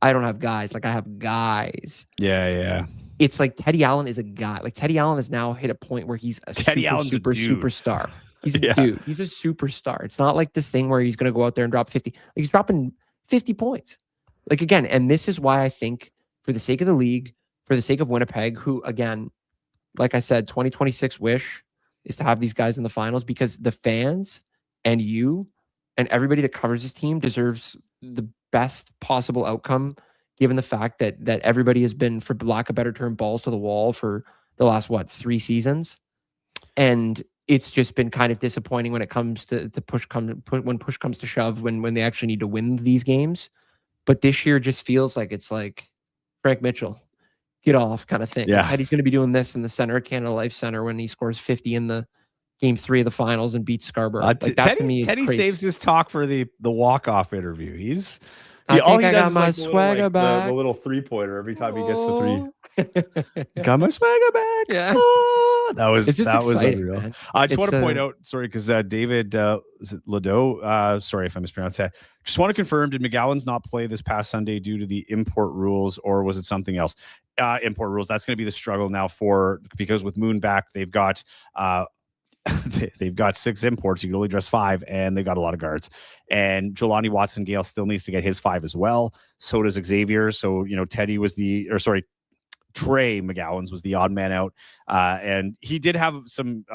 I don't have guys. Like I have guys. Yeah. It's like Teddy Allen is a guy. Like Teddy Allen has now hit a point where he's a Teddy Allen's a dude. superstar. He's a Yeah. dude. He's a superstar. It's not like this thing where he's going to go out there and drop 50. Like he's dropping 50 points. Like again, and this is why I think for the sake of the league, for the sake of Winnipeg, who again, like I said, 2026 wish is to have these guys in the finals because the fans and you and everybody that covers this team deserves the best possible outcome, given the fact that everybody has been, for lack of a better term, balls to the wall for the last 3 seasons, and it's just been kind of disappointing when it comes to when push comes to shove, when they actually need to win these games. But this year just feels like it's like Frank Mitchell, get off kind of thing. Yeah. Like, he's going to be doing this in the center of Canada Life Center when he scores 50 in the game 3 of the finals and beats Scarborough. Like that Teddy, to me is Teddy crazy. saves his talk for the walk-off interview. I got my swagger back. The little 3-pointer every time he gets the 3. Got my swagger back. Yeah. Oh, that was exciting, unreal. man. I just want to point out, sorry, because David is it Ladeau? Sorry if I mispronounced that. Just want to confirm: did McGowan's not play this past Sunday due to the import rules, or was it something else? Import rules. That's going to be the struggle now because with Moon back, they've got. They've got 6 imports. You can only dress 5, and they've got a lot of guards. And Jelani Watson-Gale still needs to get his 5 as well. So does Xavier. So, Trey McGowan's was the odd man out. And he did have some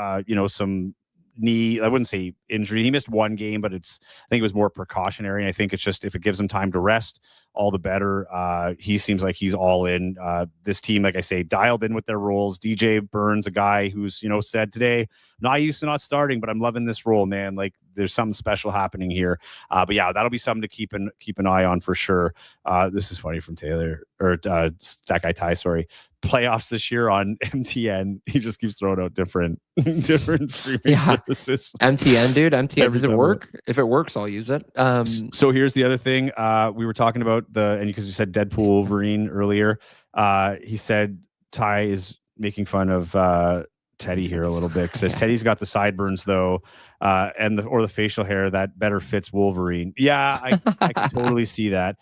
knee, I wouldn't say injury. He missed 1 game, but I think it was more precautionary. And I think it's just, if it gives him time to rest, all the better. He seems like he's all in. This team, like I say, dialed in with their roles. DJ Burns, a guy who's, said today, not used to not starting, but I'm loving this role, man. Like there's something special happening here. But yeah, that'll be something to keep an eye on for sure. This is funny from Taylor or Stack Guy Ty, sorry. Playoffs this year on MTN. He just keeps throwing out different streaming services. MTN, dude. MTN. Does it work? If it works, I'll use it. So here's the other thing. We were talking about and because you said Deadpool Wolverine earlier, he said Ty is making fun of Teddy here a little bit. Says Teddy's got the sideburns though, and the facial hair that better fits Wolverine. Yeah, I can totally see that.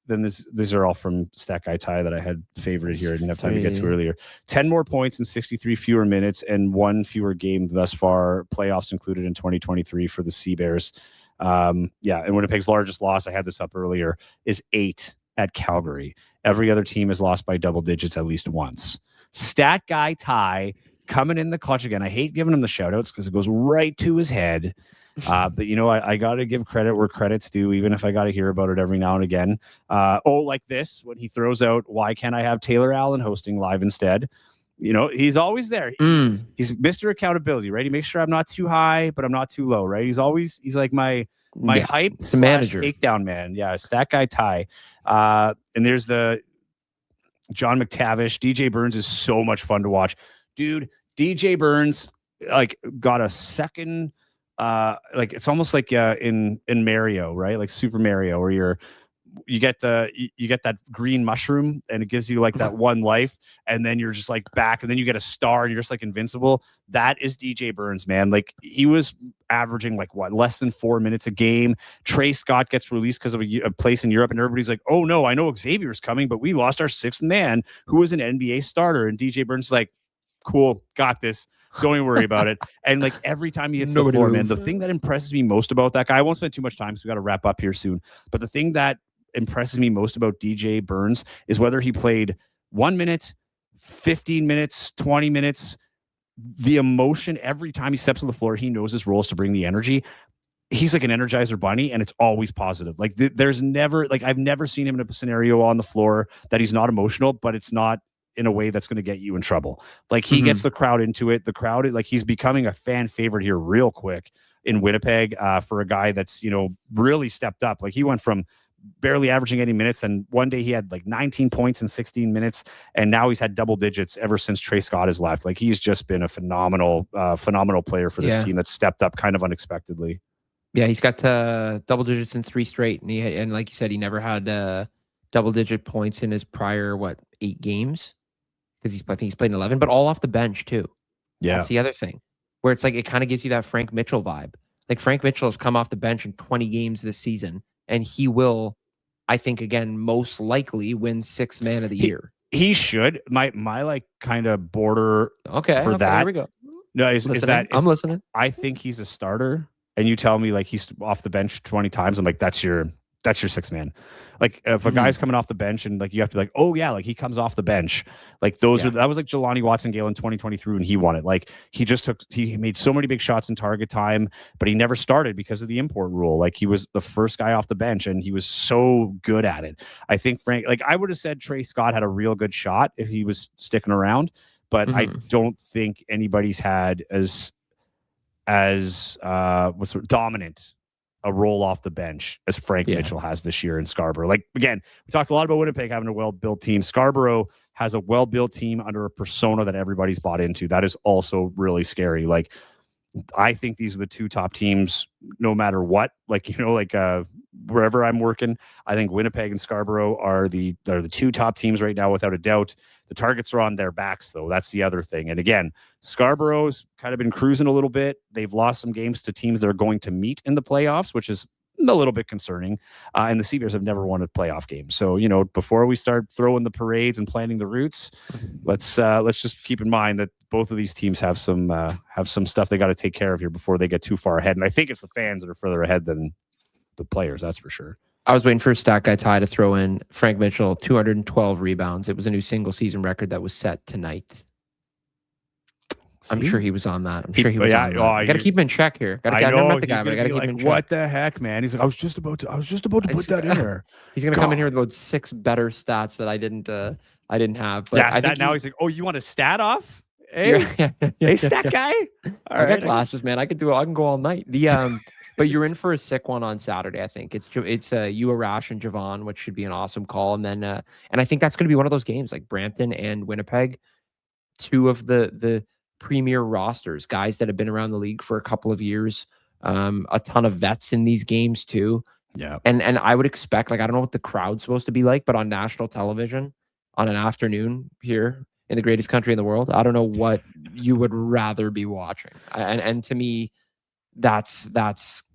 Then these are all from Stack Guy Ty that I had favorited here. I didn't have time to get to earlier. 10 more points in 63 fewer minutes and 1 fewer game thus far. Playoffs included in 2023 for the Sea Bears. And Winnipeg's largest loss, I had this up earlier, is 8 at Calgary. Every other team has lost by double digits at least once. Stat Guy Ty coming in the clutch again. I hate giving him the shout outs because it goes right to his head. But I got to give credit where credit's due, even if I got to hear about it every now and again. Like this, when he throws out, why can't I have Taylor Allen hosting live instead? He's always there. He's Mr. Accountability, right? He makes sure I'm not too high, but I'm not too low, right? He's like my hype manager, takedown man. Yeah, Stat Guy Ty. And there's the John McTavish. DJ Burns is so much fun to watch, dude. DJ Burns got a second. It's almost like in Mario, right? Like Super Mario, where you get that green mushroom and it gives you like that 1 life, and then you're just like back, and then you get a star and you're just like invincible. That is DJ Burns, man. Like he was averaging less than 4 minutes a game. Trey Scott gets released because of a place in Europe, and everybody's like, oh no, I know Xavier's coming, but we lost our 6th man who was an NBA starter. And DJ Burns is like, cool, got this. Don't even worry about it. And every time he hits the floor, man, the thing that impresses me most about that guy, I won't spend too much time because we got to wrap up here soon. But the thing that impresses me most about DJ Burns is whether he played 1 minute, 15 minutes, 20 minutes, the emotion every time he steps on the floor, he knows his role is to bring the energy. He's like an Energizer bunny, and it's always positive. There's never, I've never seen him in a scenario on the floor that he's not emotional, but it's not in a way that's going to get you in trouble. He gets the crowd into it. The crowd, he's becoming a fan favorite here real quick in Winnipeg for a guy that's, really stepped up. He went from barely averaging any minutes, and one day he had 19 points in 16 minutes, and now he's had double digits ever since Trey Scott has left. He's just been a phenomenal player for this team that's stepped up kind of unexpectedly. Yeah, he's got double digits in 3 straight, and like you said, he never had double digit points in his prior 8 games. Because I think he's played in 11, but all off the bench too. Yeah, that's the other thing, where it's it kind of gives you that Frank Mitchell vibe. Frank Mitchell has come off the bench in 20 games this season, and he will I think, again, most likely wins sixth man of the year. He should. My like kind of border Okay, for that. here we go. No, is that I'm listening. I think he's a starter, and you tell me like he's off the bench 20 times, I'm like, that's your sixth man. Like if a guy's coming off the bench and like you have to be like, oh yeah, like he comes off the bench. Like that was like Jelani Watson Gale in 2023 when he won it. Like he made so many big shots in target time, but he never started because of the import rule. Like he was the first guy off the bench and he was so good at it. I think I would have said Trey Scott had a real good shot if he was sticking around, but I don't think anybody's had as dominant a roll off the bench as Frank Mitchell has this year in Scarborough. Like, again, we talked a lot about Winnipeg having a well-built team. Scarborough has a well-built team under a persona that everybody's bought into. That is also really scary. Like, I think these are the two top teams no matter what. Like, wherever I'm working, I think Winnipeg and Scarborough are the two top teams right now without a doubt. The targets are on their backs, though. That's the other thing. And again, Scarborough's kind of been cruising a little bit. They've lost some games to teams that are going to meet in the playoffs, which is a little bit concerning. And the Seabears have never won a playoff game. So, before we start throwing the parades and planting the routes, let's just keep in mind that both of these teams have some stuff they got to take care of here before they get too far ahead. And I think it's the fans that are further ahead than the players. That's for sure. I was waiting for a stat guy Ty to throw in Frank Mitchell, 212 rebounds. It was a new single season record that was set tonight. I'm sure he was on that. I'm sure he was on that. I got to keep him in check here. I never met the guy, but I got to keep him in check. What the heck, man? He's like, I was just about to put that in there. He's gonna come in here with about 6 better stats that I didn't have. But I think now he's like, oh, you want a stat off? Hey, hey, stat guy. I got glasses, man. I can go all night. But you're in for a sick one on Saturday. I think it's you, Arash, and Javon, which should be an awesome call. And then and I think that's going to be one of those games like Brampton and Winnipeg, two of the premier rosters, guys that have been around the league for a couple of years. A ton of vets in these games too. Yeah. And I would expect, like, I don't know what the crowd's supposed to be like, but on national television on an afternoon here in the greatest country in the world, I don't know what you would rather be watching. And to me, that's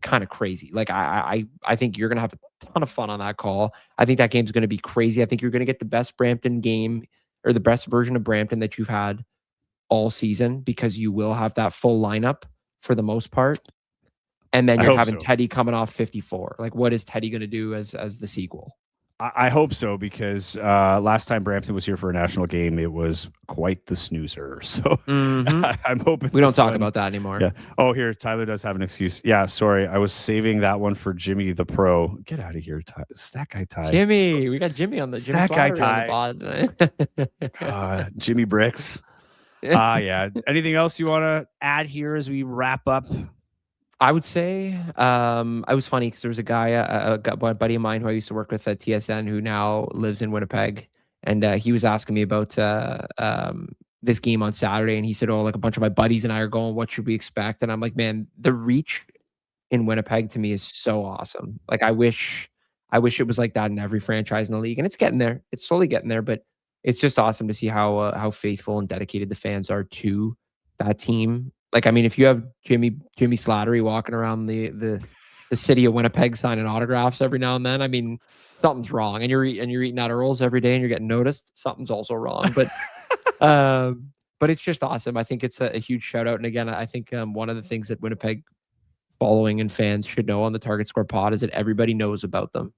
kind of crazy. Like I think you're gonna have a ton of fun on that call. I think that game's gonna be crazy. I think you're gonna get the best Brampton game or the best version of Brampton that you've had all season because you will have that full lineup for the most part. And then you're having Teddy coming off 54. Like, what is Teddy gonna do as the sequel? I hope so, because last time Brampton was here for a national game, it was quite the snoozer. So I'm hoping we don't talk about that anymore. Yeah. Oh, here, Tyler does have an excuse. Yeah, sorry. I was saving that one for Jimmy the Pro. Get out of here, Stat Guy Ty. Jimmy. We got Jimmy on the Stat Guy Ty. Jimmy Bricks. Yeah. Anything else you want to add here as we wrap up? I would say I was funny because there was a guy, a buddy of mine who I used to work with at TSN who now lives in Winnipeg. And he was asking me about this game on Saturday. And he said, oh, like a bunch of my buddies and I are going, what should we expect? And I'm like, man, the reach in Winnipeg to me is so awesome. Like, I wish it was like that in every franchise in the league. And it's getting there. It's slowly getting there. But it's just awesome to see how faithful and dedicated the fans are to that team. Like, I mean, if you have Jimmy Slattery walking around the city of Winnipeg signing autographs every now and then, I mean, something's wrong. And you're eating at Earl's every day and you're getting noticed, something's also wrong. But it's just awesome. I think it's a huge shout out. And again, I think one of the things that Winnipeg following and fans should know on the Target Score pod is that everybody knows about them,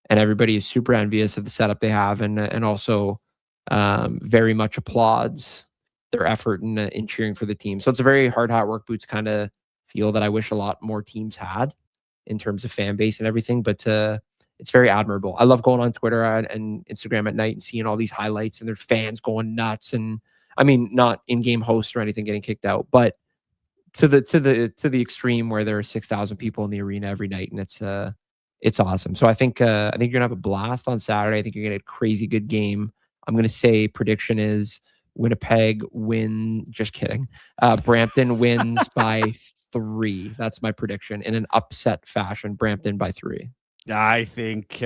and everybody is super envious of the setup they have, and also very much applauds their effort in cheering for the team. So it's a very hard hat, work boots kind of feel that I wish a lot more teams had in terms of fan base and everything. But it's very admirable. I love going on Twitter and Instagram at night and seeing all these highlights and their fans going nuts. And I mean, not in-game hosts or anything getting kicked out, but to the extreme where there are 6,000 people in the arena every night, and it's awesome. So I think you're gonna have a blast on Saturday. I think you're gonna get a crazy good game. I'm gonna say prediction is Winnipeg win. Just kidding. Brampton wins by 3. That's my prediction in an upset fashion. Brampton by 3. I think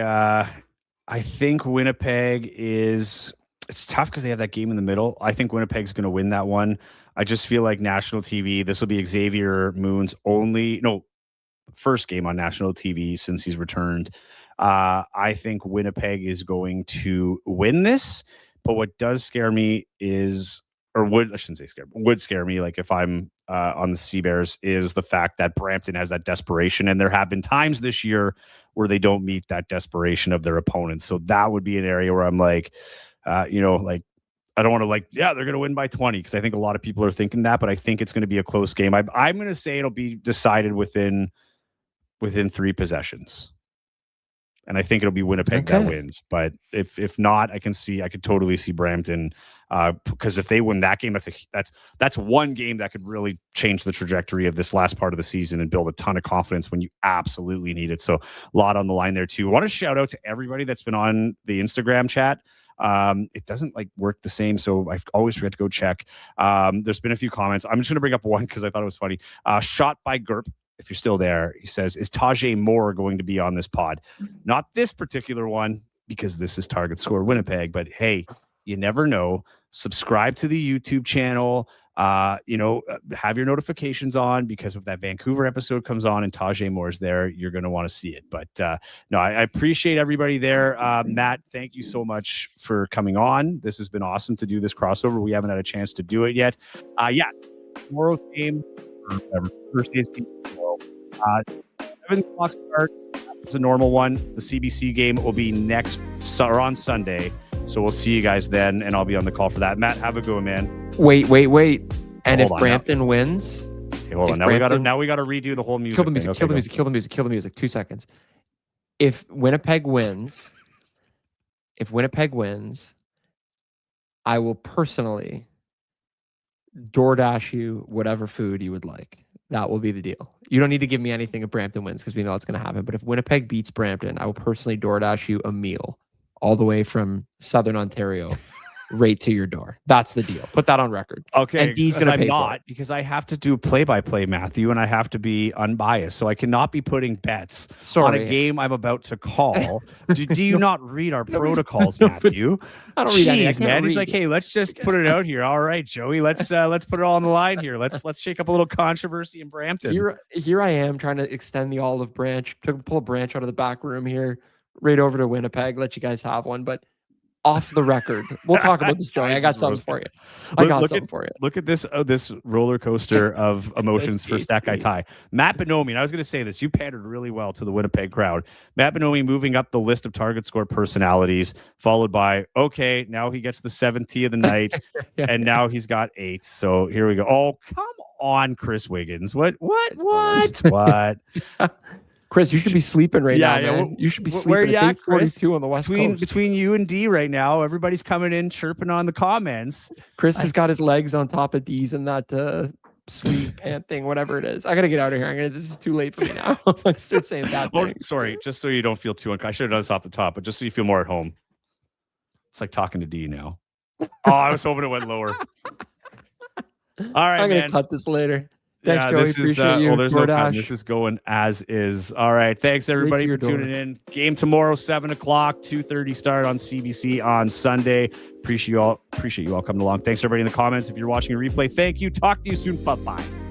Winnipeg is. It's tough because they have that game in the middle. I think Winnipeg's going to win that one. I just feel like national TV. This will be Xavier Moon's first game on national TV since he's returned. I think Winnipeg is going to win this. But what does scare me is, or would, I shouldn't say scare, would scare me, like if I'm on the Sea Bears, is the fact that Brampton has that desperation. And there have been times this year where they don't meet that desperation of their opponents. So that would be an area where I'm like, like, I don't want to they're going to win by 20, because I think a lot of people are thinking that, but I think it's going to be a close game. I'm going to say it'll be decided within 3 possessions. And I think it'll be Winnipeg that wins. But if not, I could totally see Brampton, because if they win that game, that's one game that could really change the trajectory of this last part of the season and build a ton of confidence when you absolutely need it. So a lot on the line there too. I want to shout out to everybody that's been on the Instagram chat. It doesn't work the same, so I always forget to go check. There's been a few comments. I'm just going to bring up one because I thought it was funny. Shot by Gerp, if you're still there, he says, is Tajay Moore going to be on this pod? Not this particular one, because this is Target Score Winnipeg, but hey, you never know. Subscribe to the YouTube channel. Have your notifications on, because if that Vancouver episode comes on and Tajay Moore's there, you're going to want to see it. But no, I appreciate everybody there. Matt, thank you so much for coming on. This has been awesome to do this crossover. We haven't had a chance to do it yet. Tomorrow's game, or whatever, Thursday's game tomorrow. 7 o'clock start. It's a normal one. The CBC game will be on Sunday. So we'll see you guys then, and I'll be on the call for that. Matt, have a go, man. Wait. And if Brampton wins, okay, hold on. Now we gotta redo the whole music. Kill the music. 2 seconds. If Winnipeg wins, I will personally DoorDash you whatever food you would like. That will be the deal. You don't need to give me anything if Brampton wins, because we know it's going to happen. But if Winnipeg beats Brampton, I will personally DoorDash you a meal all the way from Southern Ontario right to your door. That's the deal. Put that on record. Okay. And D's going to pay for it. Because I have to do play-by-play, Matthew, and I have to be unbiased. So I cannot be putting bets on a game I'm about to call. do you not read our protocols, Matthew? I don't read anything. Man. He's like, hey, let's just put it out here. All right, Joey, let's put it all on the line here. Let's shake up a little controversy in Brampton. Here I am trying to extend the olive branch. Pull a branch out of the back room here, right over to Winnipeg. Let you guys have one, but off the record, we'll talk about this, Joey. I got something for you. Look at this roller coaster of emotions for Stat Guy Ty. Matt Bonomi, and I was going to say this, you pandered really well to the Winnipeg crowd. Matt Bonomi moving up the list of Target Score personalities, followed by, okay, now he gets the 7th tee of the night, and now he's got 8. So here we go. Oh, come on, Chris Wiggins. What? Chris, you should be sleeping right now, man. You should be sleeping. It's 8:42 on the West Coast. Between you and D right now, everybody's coming in chirping on the comments. Chris has got his legs on top of D's and that sweet pant thing, whatever it is. I got to get out of here. This is too late for me now. I start saying bad things. Sorry, just so you don't feel too uncomfortable. I should have done this off the top, but just so you feel more at home. It's like talking to D now. Oh, I was hoping it went lower. All right, I'm going to cut this later. Thanks, Joey. Appreciate you. There's no cut. This is going as is. All right. Thanks, everybody, for tuning in. Game tomorrow, 7 o'clock, 2:30 start on CBC on Sunday. Appreciate you all coming along. Thanks, everybody in the comments. If you're watching a replay, thank you. Talk to you soon. Bye-bye.